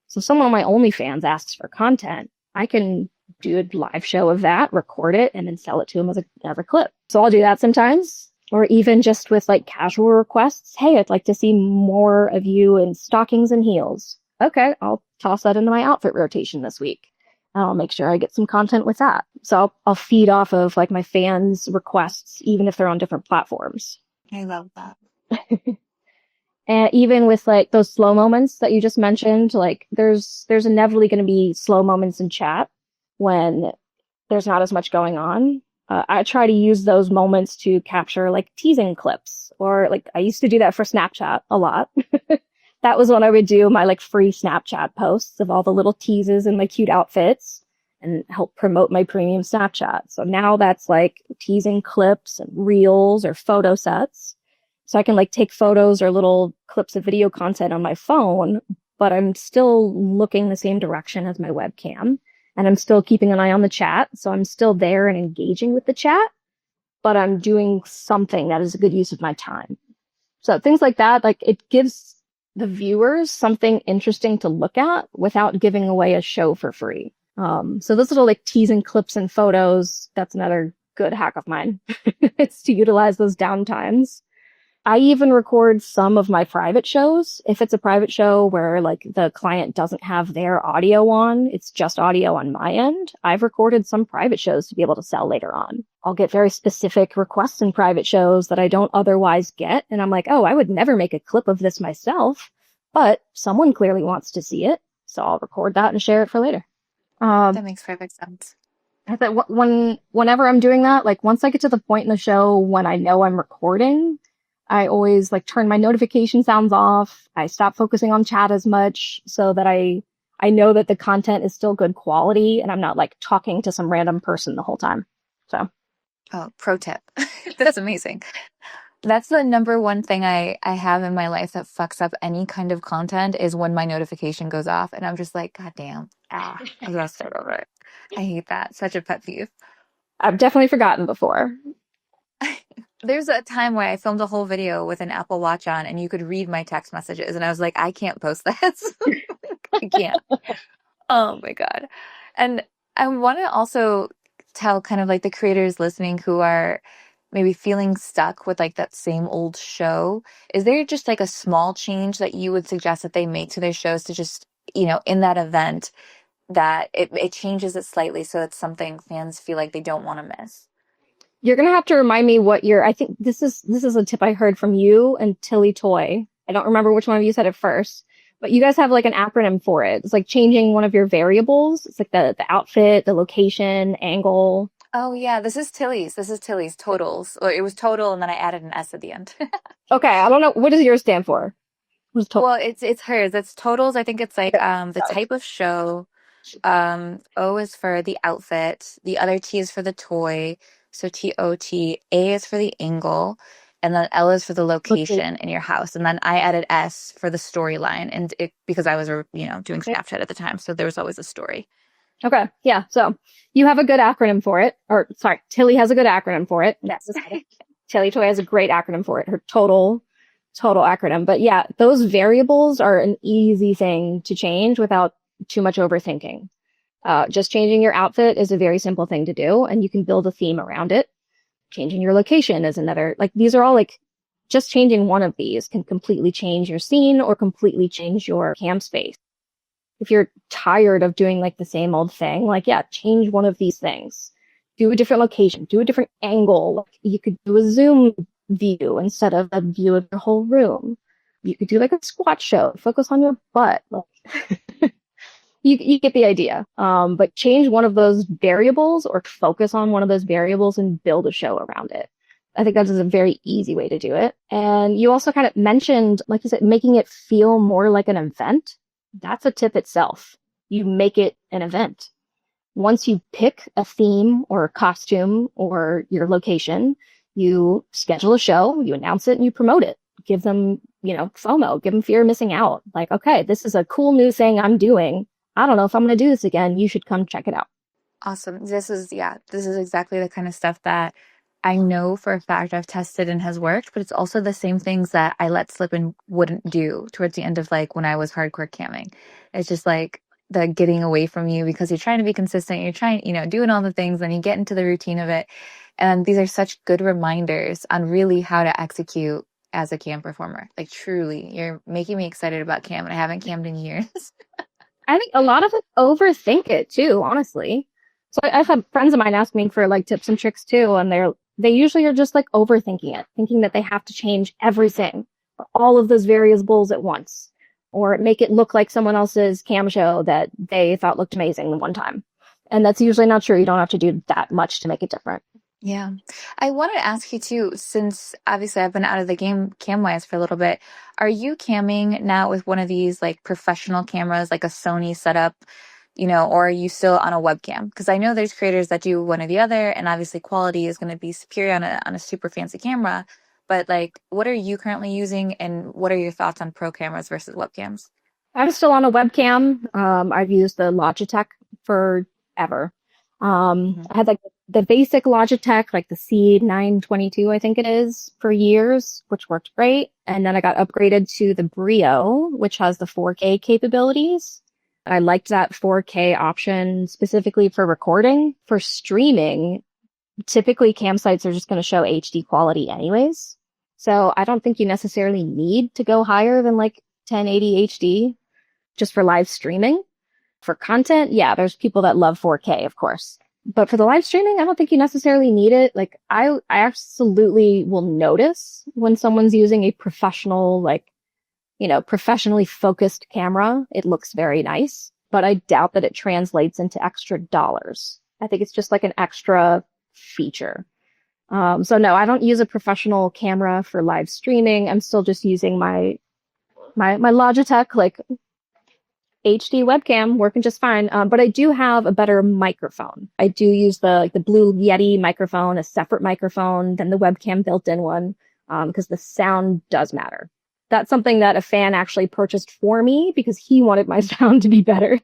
So if someone on my OnlyFans asks for content, I can do a live show of that, record it, and then sell it to them as a clip. So I'll do that sometimes. Or even just with like casual requests. Hey, I'd like to see more of you in stockings and heels. Okay, I'll toss that into my outfit rotation this week. I'll make sure I get some content with that. So I'll feed off of like my fans' requests, even if they're on different platforms. I love that. And even with like those slow moments that you just mentioned, like there's inevitably going to be slow moments in chat when there's not as much going on. I try to use those moments to capture like teasing clips, or like I used to do that for Snapchat a lot. That was when I would do my like free Snapchat posts of all the little teases and my cute outfits and help promote my premium Snapchat. So now that's like teasing clips and reels or photo sets. So I can like take photos or little clips of video content on my phone, but I'm still looking the same direction as my webcam, and I'm still keeping an eye on the chat. So I'm still there and engaging with the chat, but I'm doing something that is a good use of my time. So things like that, like it gives the viewers something interesting to look at without giving away a show for free. So those little like teasing clips and photos, that's another good hack of mine. It's to utilize those downtimes. I even record some of my private shows. If it's a private show where like the client doesn't have their audio on, it's just audio on my end, I've recorded some private shows to be able to sell later on. I'll get very specific requests in private shows that I don't otherwise get. And I'm like, oh, I would never make a clip of this myself, but someone clearly wants to see it. So I'll record that and share it for later. That makes perfect sense. Whenever I'm doing that, like once I get to the point in the show when I know I'm recording, I always like turn my notification sounds off. I stop focusing on chat as much so that I know that the content is still good quality and I'm not like talking to some random person the whole time. So. Oh, pro tip. That's amazing. That's the number one thing I have in my life that fucks up any kind of content is when my notification goes off and I'm just like, God damn. I gotta start over it. I hate that. Such a pet peeve. I've definitely forgotten before. There's a time where I filmed a whole video with an Apple Watch on and you could read my text messages and I was like, I can't post this. I can't. Oh my God. And I want to also tell kind of like the creators listening who are maybe feeling stuck with like that same old show. Is there just like a small change that you would suggest that they make to their shows to just, in that event that it changes it slightly so it's something fans feel like they don't want to miss? You're going to have to remind me I think this is a tip I heard from you and Tilly Toy. I don't remember which one of you said it first, but you guys have like an acronym for it. It's like changing one of your variables. It's like the outfit, the location, angle. Oh yeah, this is Tilly's totals. Or it was total and then I added an S at the end. Okay, I don't know. What does yours stand for? Well, it's hers. It's totals. I think it's like the type of show. O is for the outfit. The other T is for the toy. So TOT. A is for the angle. And then L is for the location in your house. And then I added S for the storyline. And because I was, doing Snapchat at the time. So there was always a story. Okay. Yeah. So you have a good acronym for it. Or sorry, Tilly has a good acronym for it. Yes. Tilly Toy has a great acronym for it. Her total acronym. But yeah, those variables are an easy thing to change without too much overthinking. Just changing your outfit is a very simple thing to do, and you can build a theme around it. Changing your location is another, like these are all like, just changing one of these can completely change your scene or completely change your cam space. if you're tired of doing like the same old thing, like, yeah, change one of these things. Do a different location, do a different angle. Like, you could do a zoom view instead of a view of your whole room. You could do like a squat show, focus on your butt. Like, you get the idea. But change one of those variables or focus on one of those variables and build a show around it. I think that is a very easy way to do it. And you also kind of mentioned, like you said, making it feel more like an event. That's a tip itself. You make it an event. Once you pick a theme or a costume or your location, you schedule a show, you announce it, and you promote it. Give them, FOMO, give them fear of missing out. Like, okay, this is a cool new thing I'm doing. I don't know if I'm going to do this again. You should come check it out. Awesome. This is exactly the kind of stuff that I know for a fact I've tested and has worked, but it's also the same things that I let slip and wouldn't do towards the end of like when I was hardcore camming. It's just like the getting away from you because you're trying to be consistent. You're trying, doing all the things and you get into the routine of it. And these are such good reminders on really how to execute as a cam performer. Like truly, you're making me excited about cam and I haven't cammed in years. I think a lot of us overthink it too, honestly. So I've had friends of mine ask me for like tips and tricks too, and they usually are just like overthinking it, thinking that they have to change everything, all of those variables at once, or make it look like someone else's cam show that they thought looked amazing the one time. And that's usually not true. You don't have to do that much to make it different. Yeah. I wanted to ask you too, since obviously I've been out of the game cam-wise for a little bit, are you camming now with one of these like professional cameras, like a Sony setup, or are you still on a webcam? Because I know there's creators that do one or the other, and obviously quality is going to be superior on a super fancy camera. But like, what are you currently using, and what are your thoughts on pro cameras versus webcams? I'm still on a webcam. I've used the Logitech forever. I had like the basic Logitech, like the C922, I think it is, for years, which worked great. And then I got upgraded to the Brio, which has the 4K capabilities. I liked that 4K option specifically for recording. For streaming, typically campsites are just going to show HD quality anyways. So I don't think you necessarily need to go higher than like 1080 HD just for live streaming. For content, yeah, there's people that love 4K, of course. But for the live streaming, I don't think you necessarily need it. Like, I absolutely will notice when someone's using a professional, like, professionally focused camera. It looks very nice, but I doubt that it translates into extra dollars. I think it's just like an extra feature. So no, I don't use a professional camera for live streaming. I'm still just using my Logitech, like, HD webcam working just fine. But I do have a better microphone. I do use the Blue Yeti microphone, a separate microphone than the webcam built-in one, because the sound does matter. That's something that a fan actually purchased for me because he wanted my sound to be better.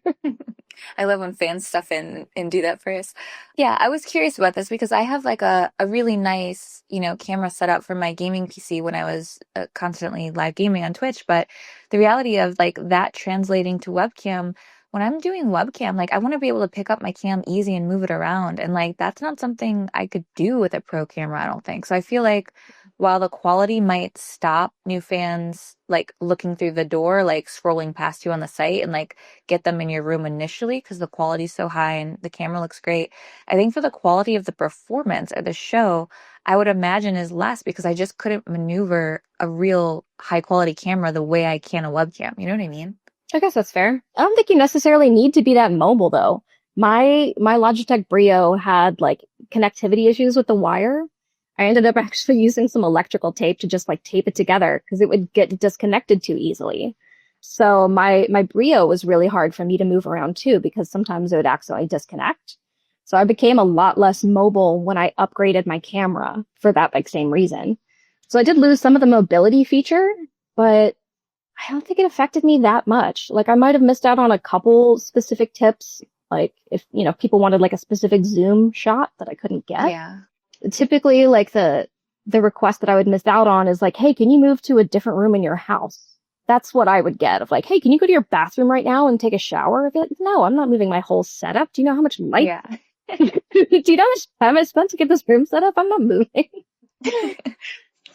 I love when fans stuff in and do that for us. Yeah, I was curious about this because I have like a really nice, camera set up for my gaming PC when I was constantly live gaming on Twitch. But the reality of like that translating to webcam, when I'm doing webcam, like I want to be able to pick up my cam easy and move it around. And like that's not something I could do with a pro camera, I don't think. So I feel like while the quality might stop new fans like looking through the door, like scrolling past you on the site and like get them in your room initially because the quality's so high and the camera looks great, I think for the quality of the performance or the show, I would imagine is less because I just couldn't maneuver a real high quality camera the way I can a webcam. You know what I mean? I guess that's fair. I don't think you necessarily need to be that mobile though. My Logitech Brio had like connectivity issues with the wire. I ended up actually using some electrical tape to just like tape it together because it would get disconnected too easily. So my Brio was really hard for me to move around too because sometimes it would accidentally disconnect. So I became a lot less mobile when I upgraded my camera for that like same reason. So I did lose some of the mobility feature, but I don't think it affected me that much. Like I might have missed out on a couple specific tips, like if, people wanted like a specific zoom shot that I couldn't get. Yeah. Typically, like the request that I would miss out on is like, hey, can you move to a different room in your house? That's what I would get of like, hey, can you go to your bathroom right now and take a shower? I'd be like, no, I'm not moving my whole setup. Do you know how much light? Yeah. Do you know how much time I spent to get this room set up? I'm not moving.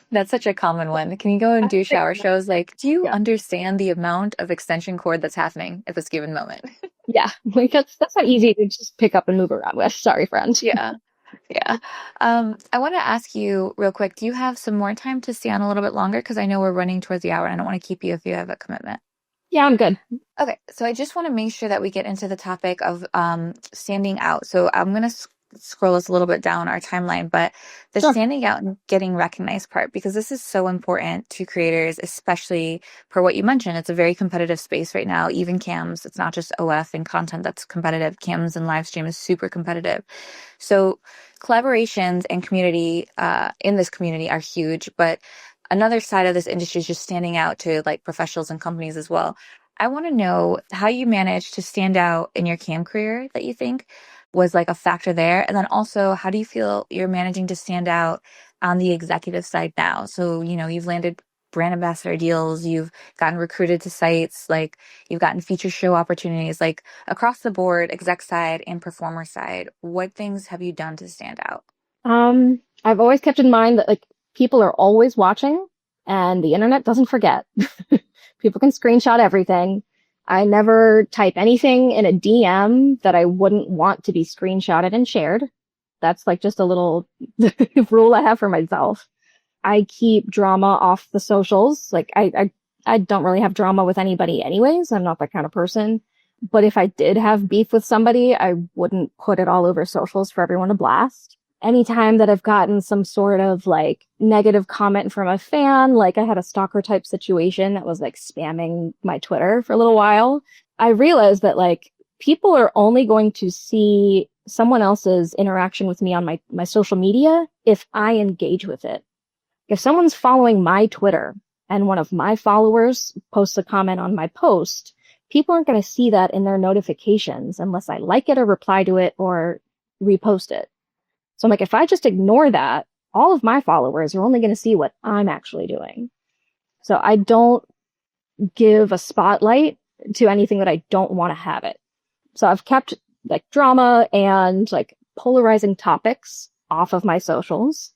That's such a common one. Can you go and do shower shows? Like, do you Yeah. understand the amount of extension cord that's happening at this given moment? Yeah. Like that's not easy to just pick up and move around with. Sorry, friend. Yeah. Yeah. I want to ask you real quick, do you have some more time to stay on a little bit longer? Because I know we're running towards the hour and I don't want to keep you if you have a commitment. Yeah, I'm good. Okay, so I just want to make sure that we get into the topic of standing out. So I'm going to scroll us a little bit down our timeline, but the Sure. standing out and getting recognized part, because this is so important to creators, especially for what you mentioned. It's a very competitive space right now. Even cams, it's not just OF and content that's competitive. Cams and live stream is super competitive. So collaborations and community in this community are huge, but another side of this industry is just standing out to like professionals and companies as well. I want to know how you managed to stand out in your cam career that you think was like a factor there. And then also, how do you feel you're managing to stand out on the executive side now? So, you've landed brand ambassador deals, you've gotten recruited to sites, like you've gotten feature show opportunities, like across the board, exec side and performer side. What things have you done to stand out? I've always kept in mind that like people are always watching and the internet doesn't forget. People can screenshot everything. I never type anything in a DM that I wouldn't want to be screenshotted and shared. That's like just a little rule I have for myself. I keep drama off the socials. Like I don't really have drama with anybody anyways. I'm not that kind of person. But if I did have beef with somebody, I wouldn't put it all over socials for everyone to blast. Anytime that I've gotten some sort of like negative comment from a fan, like I had a stalker type situation that was like spamming my Twitter for a little while, I realized that like people are only going to see someone else's interaction with me on my social media if I engage with it. If someone's following my Twitter and one of my followers posts a comment on my post, people aren't going to see that in their notifications unless I like it or reply to it or repost it. So I'm like, if I just ignore that, all of my followers are only going to see what I'm actually doing. So I don't give a spotlight to anything that I don't want to have it. So I've kept like drama and like polarizing topics off of my socials.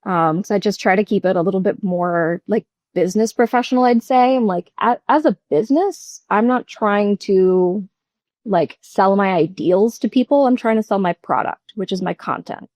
So I just try to keep it a little bit more like business professional, I'd say. I'm like, as a business, I'm not trying to like sell my ideals to people. I'm trying to sell my product, which is my content.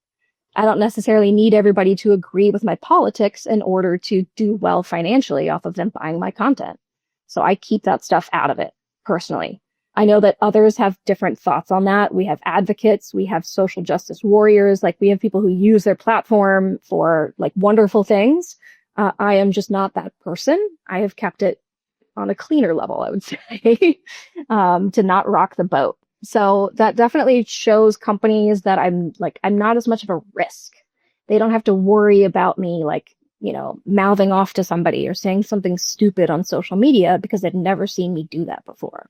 I don't necessarily need everybody to agree with my politics in order to do well financially off of them buying my content. So I keep that stuff out of it personally. I know that others have different thoughts on that. We have advocates, we have social justice warriors, like we have people who use their platform for like wonderful things. I am just not that person. I have kept it on a cleaner level, I would say, to not rock the boat. So that definitely shows companies that I'm not as much of a risk. They don't have to worry about me like, mouthing off to somebody or saying something stupid on social media because they've never seen me do that before.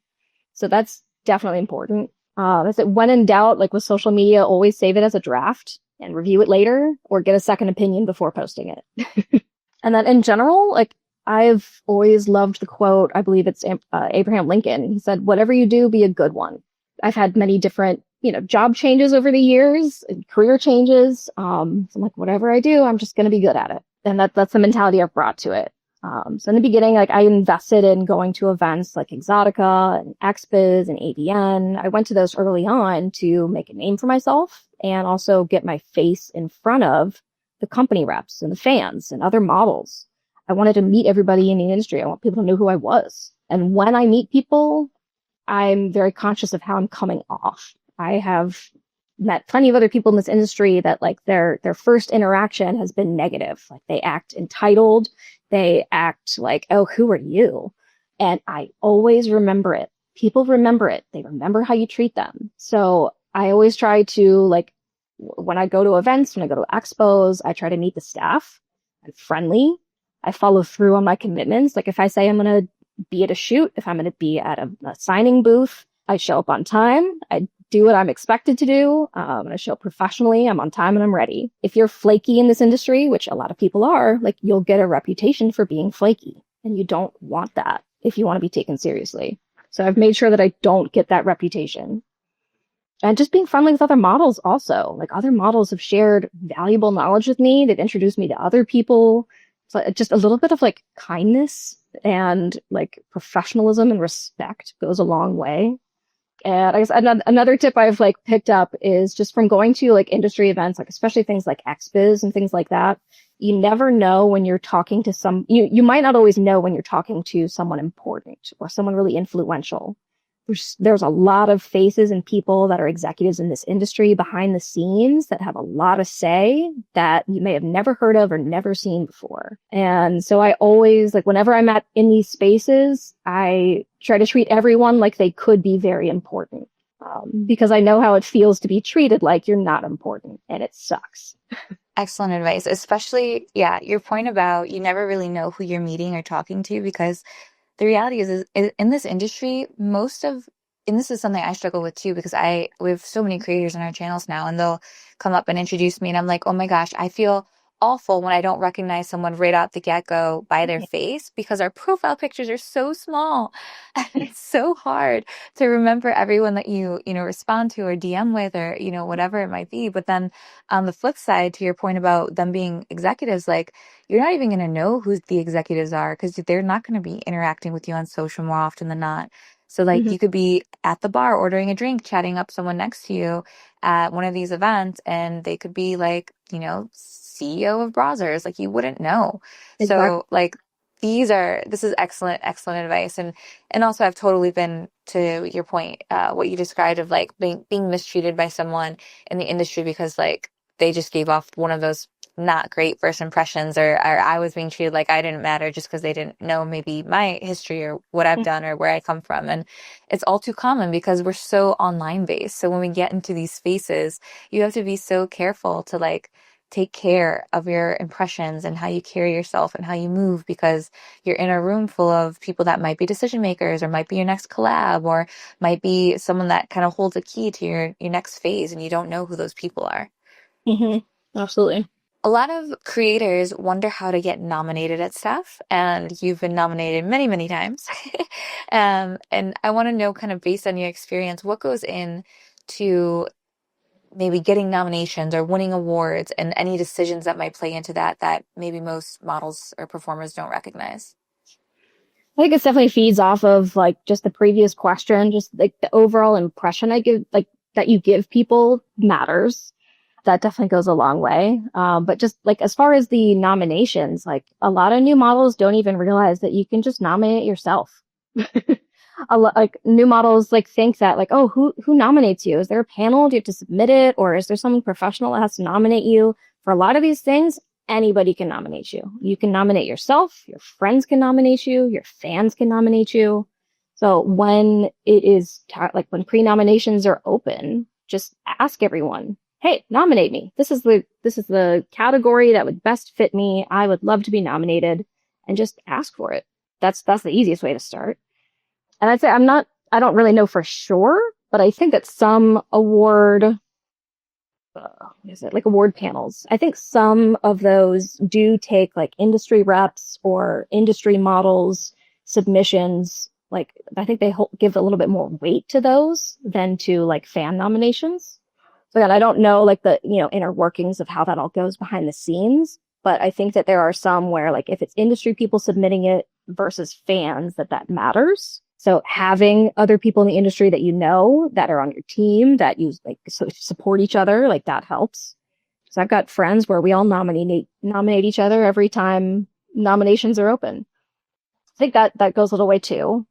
So that's definitely important. I said, when in doubt, like with social media, always save it as a draft and review it later or get a second opinion before posting it. And then in general, like I've always loved the quote, I believe it's Abraham Lincoln. He said, whatever you do, be a good one. I've had many different, job changes over the years, and career changes. So I'm like, whatever I do, I'm just going to be good at it. And that's the mentality I've brought to it. So in the beginning, like I invested in going to events like Exotica and XBiz and AVN. I went to those early on to make a name for myself and also get my face in front of the company reps and the fans and other models. I wanted to meet everybody in the industry. I want people to know who I was. And when I meet people, I'm very conscious of how I'm coming off. I have met plenty of other people in this industry that like their first interaction has been negative. Like they act entitled. They act like, oh, who are you? And I always remember it. People remember it. They remember how you treat them. So I always try to like, when I go to events, when I go to expos, I try to meet the staff. I'm friendly. I follow through on my commitments. Like if I say I'm going to be at a shoot, if I'm going to be at a signing booth, I show up on time. I do what I'm expected to do. I show up professionally. I'm on time and I'm ready. If you're flaky in this industry, which a lot of people are, like you'll get a reputation for being flaky. And you don't want that if you want to be taken seriously. So I've made sure that I don't get that reputation. And just being friendly with other models also. Like other models have shared valuable knowledge with me. They've introduced me to other people. So just a little bit of like kindness and like professionalism and respect goes a long way. And I guess another tip I've like picked up is just from going to like industry events, like especially things like XBiz and things like that. You never know when you're talking to you might not always know when you're talking to someone important or someone really influential. There's a lot of faces and people that are executives in this industry behind the scenes that have a lot to say that you may have never heard of or never seen before. And so I always, like, whenever I'm in these spaces, I try to treat everyone like they could be very important, because I know how it feels to be treated like you're not important, and it sucks. Excellent advice, especially, your point about you never really know who you're meeting or talking to, because the reality is in this industry, and this is something I struggle with too, because we have so many creators on our channels now, and they'll come up and introduce me, and I'm like, oh my gosh, I feel awful when I don't recognize someone right out the get-go by their face, because our profile pictures are so small. And it's so hard to remember everyone that you respond to or DM with, or, whatever it might be. But then on the flip side, to your point about them being executives, like, you're not even going to know who the executives are, because they're not going to be interacting with you on social more often than not. So like, you could be at the bar ordering a drink, chatting up someone next to you at one of these events, and they could be like, CEO of Brazzers. Like, you wouldn't know. Exactly. So like, this is excellent advice. And also, I've totally been, to your point, what you described of like being mistreated by someone in the industry because like they just gave off one of those not great first impressions, or I was being treated like I didn't matter just because they didn't know maybe my history or what I've done or where I come from. And it's all too common because we're so online based. So when we get into these spaces, you have to be so careful to like take care of your impressions and how you carry yourself and how you move, because you're in a room full of people that might be decision makers, or might be your next collab, or might be someone that kind of holds a key to your next phase, and you don't know who those people are. Absolutely. A lot of creators wonder how to get nominated at stuff, and you've been nominated many, many times. And I want to know, kind of based on your experience, what goes into maybe getting nominations or winning awards, and any decisions that might play into that maybe most models or performers don't recognize. I think it definitely feeds off of like just the previous question, just like the overall impression I give, like that you give people matters. That definitely goes a long way. But just like as far as the nominations, like a lot of new models don't even realize that you can just nominate yourself. Like new models like think that like, oh, who nominates you? Is there a panel? Do you have to submit it? Or is there someone professional that has to nominate you? For a lot of these things, anybody can nominate you. You can nominate yourself. Your friends can nominate you. Your fans can nominate you. So when it is like when pre-nominations are open, just ask everyone, hey, nominate me. This is the category that would best fit me. I would love to be nominated, and just ask for it. That's the easiest way to start. And I'd say I don't really know for sure, but I think that some award panels, I think some of those do take like industry reps or industry models submissions. Like, I think they give a little bit more weight to those than to like fan nominations. So again, I don't know like the, inner workings of how that all goes behind the scenes, but I think that there are some where like if it's industry people submitting it versus fans, that matters. So having other people in the industry that that are on your team, that you like support each other, like that helps. So I've got friends where we all nominate each other every time nominations are open. I think that goes a little way too.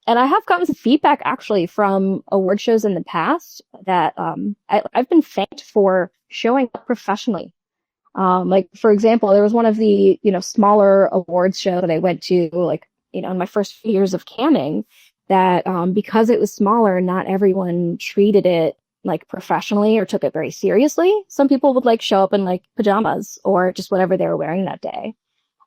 And I have gotten some feedback actually from award shows in the past that I've been thanked for showing up professionally. Like for example, there was one of the smaller awards show that I went to like in my first few years of camming that because it was smaller, not everyone treated it like professionally or took it very seriously. Some people would like show up in like pajamas or just whatever they were wearing that day.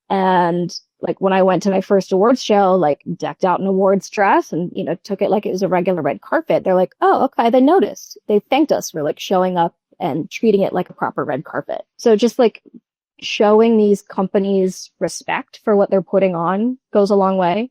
And like when I went to my first awards show, like decked out in awards dress and, took it like it was a regular red carpet. They're like, oh, okay. They noticed. They thanked us for like showing up and treating it like a proper red carpet. So just like showing these companies respect for what they're putting on goes a long way.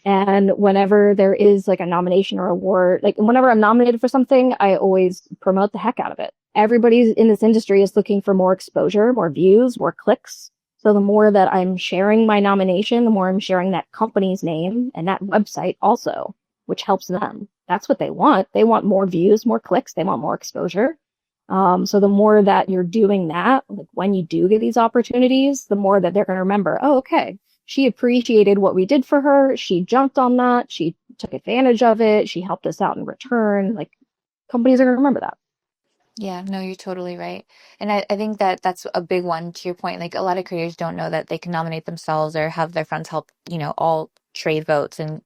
And whenever there is like a nomination or award, like whenever I'm nominated for something, I always promote the heck out of it. Everybody in this industry is looking for more exposure, more views, more clicks. So the more that I'm sharing my nomination, the more I'm sharing that company's name and that website also, which helps them. That's what they want. They want more views, more clicks. They want more exposure. So the more that you're doing that, like when you do get these opportunities, the more that they're going to remember, oh, okay, she appreciated what we did for her. She jumped on that. She took advantage of it. She helped us out in return. Like companies are going to remember that. Yeah, no, you're totally right. And I think that that's a big one to your point. Like a lot of creators don't know that they can nominate themselves or have their friends help, all trade votes and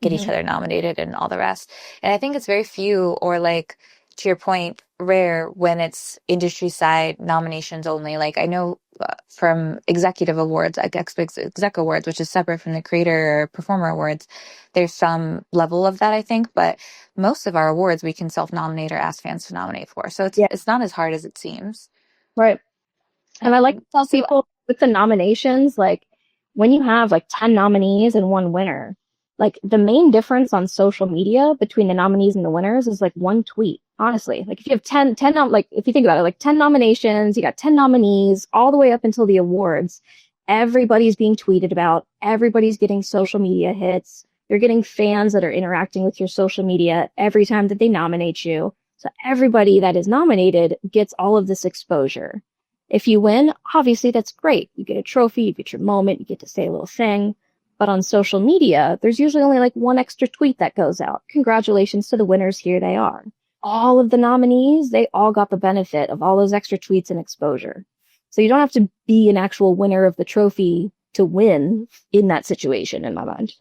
get each other nominated and all the rest. And I think it's very few or like to your point, rare when it's industry side nominations only. Like I know from executive awards, like exec awards, which is separate from the creator or performer awards, there's some level of that, I think. But most of our awards we can self-nominate or ask fans to nominate for. So it's not as hard as it seems. Right. And I like to tell So people with the nominations, like when you have like 10 nominees and one winner, like the main difference on social media between the nominees and the winners is like one tweet. Honestly, like if you have 10 like if you think about it, like 10 nominations, you got 10 nominees all the way up until the awards. Everybody's being tweeted about. Everybody's getting social media hits. You're getting fans that are interacting with your social media every time that they nominate you. So everybody that is nominated gets all of this exposure. If you win, obviously that's great. You get a trophy, you get your moment, you get to say a little thing. But on social media, there's usually only like one extra tweet that goes out. Congratulations to the winners, here they are. All of the nominees, they all got the benefit of all those extra tweets and exposure. So you don't have to be an actual winner of the trophy to win in that situation, in my mind.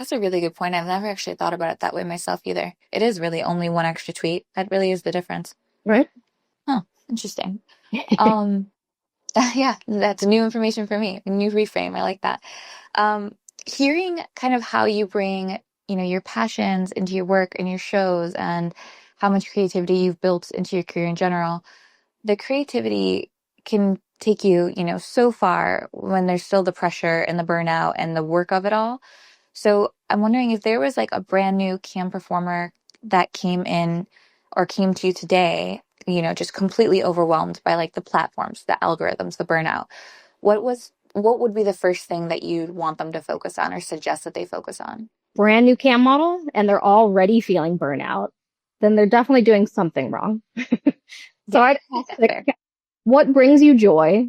that's a really good point. I've never actually thought about it that way myself either. It is really only one extra tweet. That really is the difference. Right? Huh, interesting. Um, yeah, that's new information for me. A new reframe. I like that. Hearing kind of how you bring, your passions into your work and your shows and how much creativity you've built into your career in general, the creativity can take you, so far when there's still the pressure and the burnout and the work of it all. So I'm wondering if there was like a brand new cam performer that came in or came to you today, just completely overwhelmed by like the platforms, the algorithms, the burnout. What would be the first thing that you'd want them to focus on or suggest that they focus on? Brand new cam model and they're already feeling burnout, then they're definitely doing something wrong. So I like, what brings you joy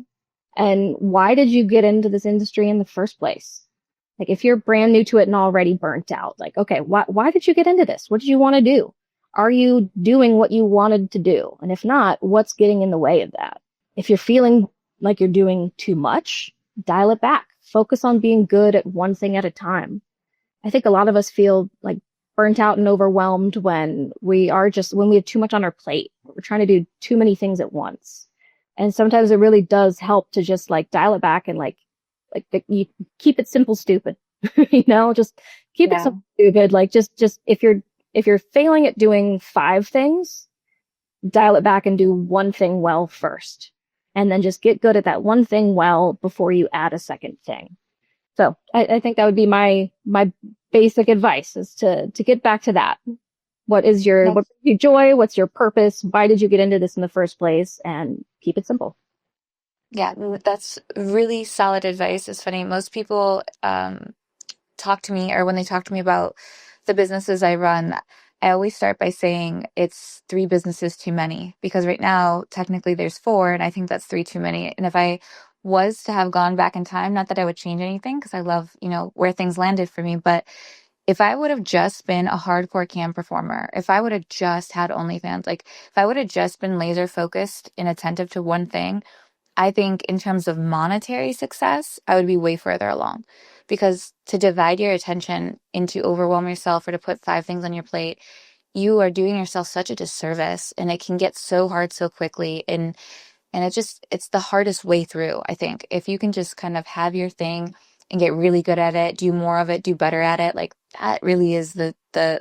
and why did you get into this industry in the first place? Like if you're brand new to it and already burnt out, like, okay, why did you get into this? What did you want to do? Are you doing what you wanted to do? And if not, what's getting in the way of that? If you're feeling like you're doing too much, dial it back. Focus on being good at one thing at a time. I think a lot of us feel like burnt out and overwhelmed when we have too much on our plate. We're trying to do too many things at once. And sometimes it really does help to just like dial it back and you keep it simple, stupid, just keep it simple, stupid. Like just if you're failing at doing 5 things, dial it back and do one thing well first. And then just get good at that one thing well before you add a second thing. So I think that would be my basic advice is to get back to that. What brings you joy? What's your purpose? Why did you get into this in the first place? And keep it simple. Yeah, that's really solid advice. It's funny. Most people talk to me, or when they talk to me about the businesses I run, I always start by saying it's 3 businesses too many, because right now, technically there's 4, and I think that's 3 too many. And if I was to have gone back in time, not that I would change anything, because I love, where things landed for me, but if I would have just been a hardcore cam performer, if I would have just had OnlyFans, like if I would have just been laser focused and attentive to one thing, I think in terms of monetary success, I would be way further along, because to divide your attention and to overwhelm yourself or to put 5 things on your plate, you are doing yourself such a disservice, and it can get so hard so quickly. And it's the hardest way through, I think. If you can just kind of have your thing and get really good at it, do more of it, do better at it, like that really is the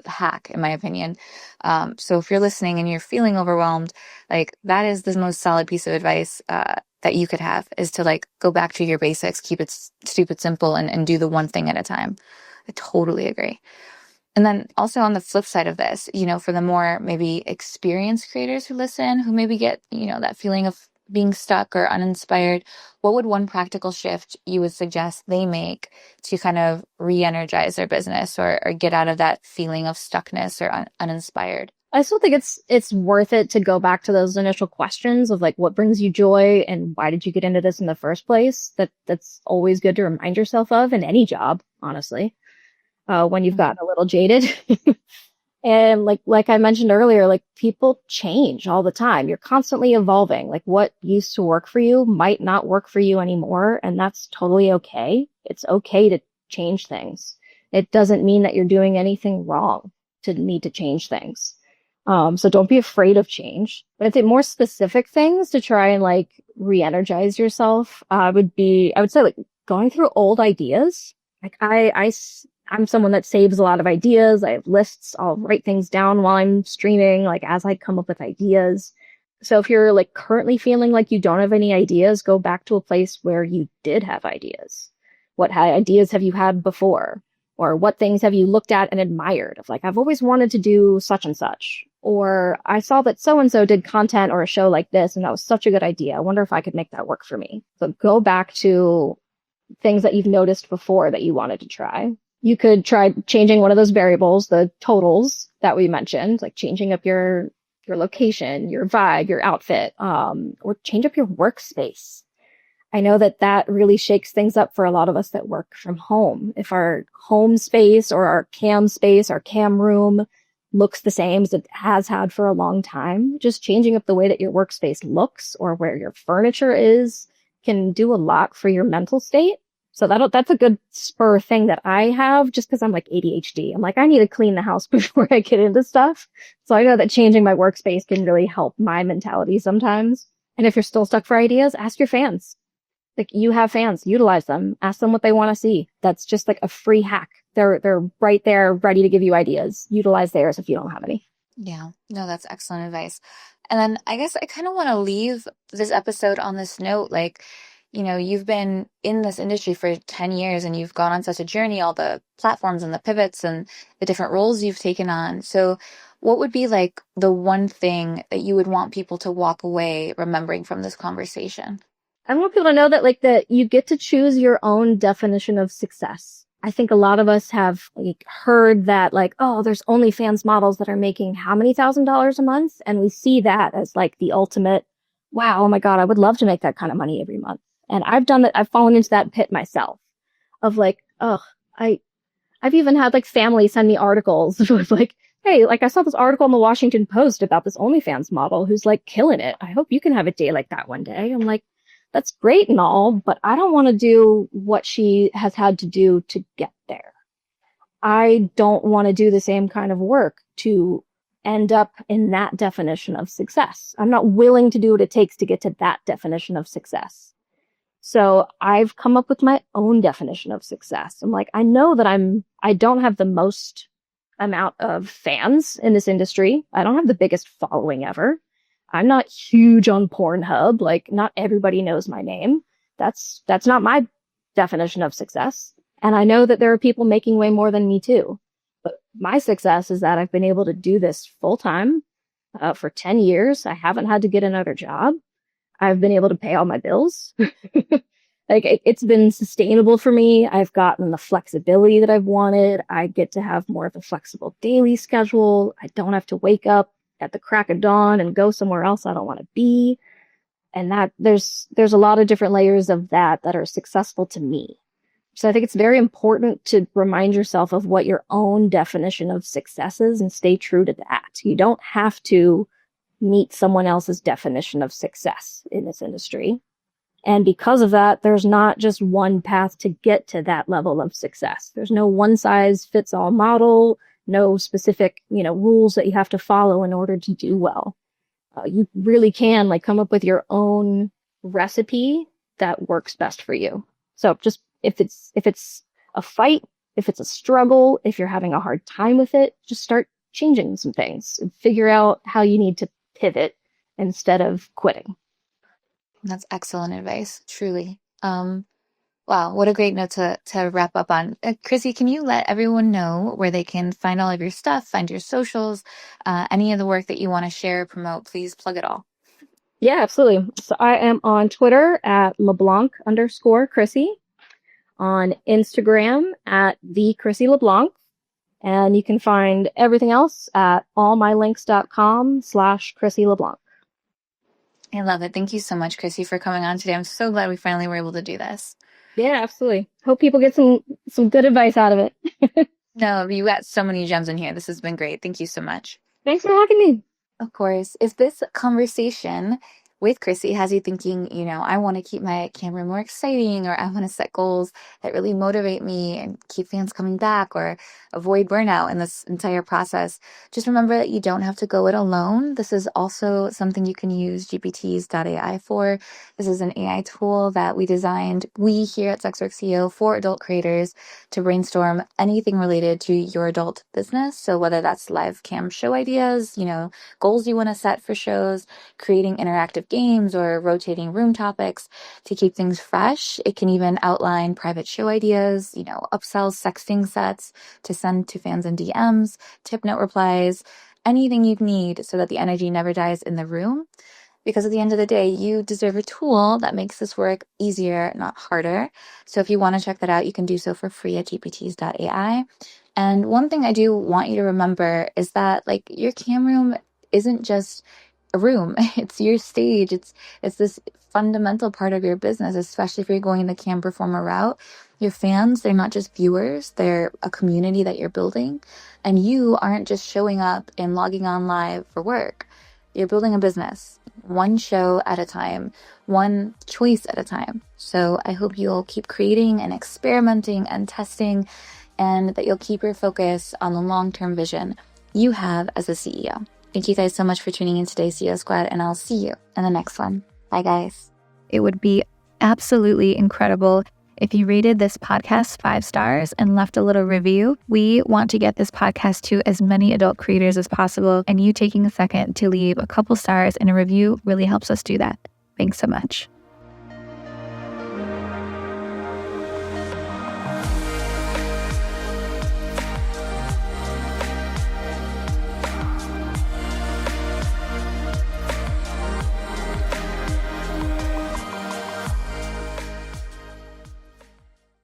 hack, in my opinion. So if you're listening and you're feeling overwhelmed, like that is the most solid piece of advice that you could have, is to like go back to your basics, keep it stupid simple, and do the one thing at a time. I totally agree. And then also on the flip side of this, for the more maybe experienced creators who listen, who maybe get, that feeling of being stuck or uninspired, what would one practical shift you would suggest they make to kind of re-energize their business or get out of that feeling of stuckness or uninspired? I still think it's worth it to go back to those initial questions of like what brings you joy and why did you get into this in the first place? That's always good to remind yourself of in any job, honestly. When you've gotten a little jaded. And like I mentioned earlier, like people change all the time. You're constantly evolving. Like what used to work for you might not work for you anymore, and that's totally okay. It's okay to change things. It doesn't mean that you're doing anything wrong to need to change things. So don't be afraid of change. But I think more specific things to try and like re-energize yourself, I would say like going through old ideas. Like I'm someone that saves a lot of ideas. I have lists. I'll write things down while I'm streaming, like as I come up with ideas. So if you're like currently feeling like you don't have any ideas, go back to a place where you did have ideas. What ideas have you had before? Or what things have you looked at and admired of like, I've always wanted to do such and such. Or I saw that so-and-so did content or a show like this, and that was such a good idea. I wonder if I could make that work for me. So go back to things that you've noticed before that you wanted to try. You could try changing one of those variables, the totals that we mentioned, like changing up your location, your vibe, your outfit, or change up your workspace. I know that really shakes things up for a lot of us that work from home. If our home space or our cam space, our cam room looks the same as it has had for a long time, just changing up the way that your workspace looks or where your furniture is can do a lot for your mental state. So that's a good spur thing that I have just because I'm like ADHD. I'm like, I need to clean the house before I get into stuff. So I know that changing my workspace can really help my mentality sometimes. And if you're still stuck for ideas, ask your fans. Like you have fans, utilize them, ask them what they want to see. That's just like a free hack. They're right there ready to give you ideas. Utilize theirs if you don't have any. Yeah, no, that's excellent advice. And then I guess I kind of want to leave this episode on this note, like, you've been in this industry for 10 years and you've gone on such a journey, all the platforms and the pivots and the different roles you've taken on. So what would be like the one thing that you would want people to walk away remembering from this conversation? I want people to know that you get to choose your own definition of success. I think a lot of us have like heard that like, oh, there's OnlyFans models that are making how many $1,000s a month? And we see that as like the ultimate, wow, oh my God, I would love to make that kind of money every month. And I've done that. I've fallen into that pit myself of like, oh, I've even had like family send me articles with like, hey, like I saw this article in the Washington Post about this OnlyFans model who's like killing it. I hope you can have a day like that one day. I'm like, that's great and all, but I don't want to do what she has had to do to get there. I don't want to do the same kind of work to end up in that definition of success. I'm not willing to do what it takes to get to that definition of success. So I've come up with my own definition of success. I'm like, I know that I don't have the most amount of fans in this industry. I don't have the biggest following ever. I'm not huge on Pornhub. Like, not everybody knows my name. That's not my definition of success. And I know that there are people making way more than me too. But my success is that I've been able to do this full time for 10 years. I haven't had to get another job. I've been able to pay all my bills. Like it's been sustainable for me. I've gotten the flexibility that I've wanted. I get to have more of a flexible daily schedule. I don't have to wake up at the crack of dawn and go somewhere else I don't want to be. And that there's a lot of different layers of that are successful to me. So I think it's very important to remind yourself of what your own definition of success is and stay true to that. You don't have to meet someone else's definition of success in this industry. And because of that, there's not just one path to get to that level of success. There's no one size fits all model, no specific, rules that you have to follow in order to do well. You really can like come up with your own recipe that works best for you. So just if it's a fight, if it's a struggle, if you're having a hard time with it, just start changing some things and figure out how you need to pivot instead of quitting. That's excellent advice, truly. Wow, what a great note to wrap up on. Chrissy, can you let everyone know where they can find all of your stuff, find your socials, any of the work that you want to share, promote? Please plug it all. Yeah, absolutely. So I am on Twitter at LeBlanc_Chrissy, on Instagram at thechrissyleblanc, and you can find everything else at allmylinks.com/Chrissy LeBlanc. I love it. Thank you so much, Chrissy, for coming on today. I'm so glad we finally were able to do this. Yeah, absolutely. Hope people get some good advice out of it. No, you got so many gems in here. This has been great. Thank you so much. Thanks for having me. Of course. If this conversation with Chrissy has you thinking, I want to keep my camera more exciting, or I want to set goals that really motivate me and keep fans coming back or avoid burnout in this entire process, just remember that you don't have to go it alone. This is also something you can use GPTs.ai for. This is an AI tool that we here at SWCEO, for adult creators to brainstorm anything related to your adult business. So whether that's live cam show ideas, goals you want to set for shows, creating interactive games, or rotating room topics to keep things fresh. It can even outline private show ideas, upsells, sexting sets to send to fans in DMs, tip note replies, anything you need so that the energy never dies in the room. Because at the end of the day, you deserve a tool that makes this work easier, not harder. So if you want to check that out, you can do so for free at gpts.ai. And one thing I do want you to remember is that your cam room isn't just a room. It's your stage. It's this fundamental part of your business, especially if you're going the cam performer route. Your fans, they're not just viewers, they're a community that you're building. And you aren't just showing up and logging on live for work. You're building a business, one show at a time, one choice at a time. So I hope you'll keep creating and experimenting and testing, and that you'll keep your focus on the long-term vision you have as a CEO. Thank you guys so much for tuning in today, CEO Squad, and I'll see you in the next one. Bye, guys. It would be absolutely incredible if you rated this podcast 5 stars and left a little review. We want to get this podcast to as many adult creators as possible, and you taking a second to leave a couple stars and a review really helps us do that. Thanks so much.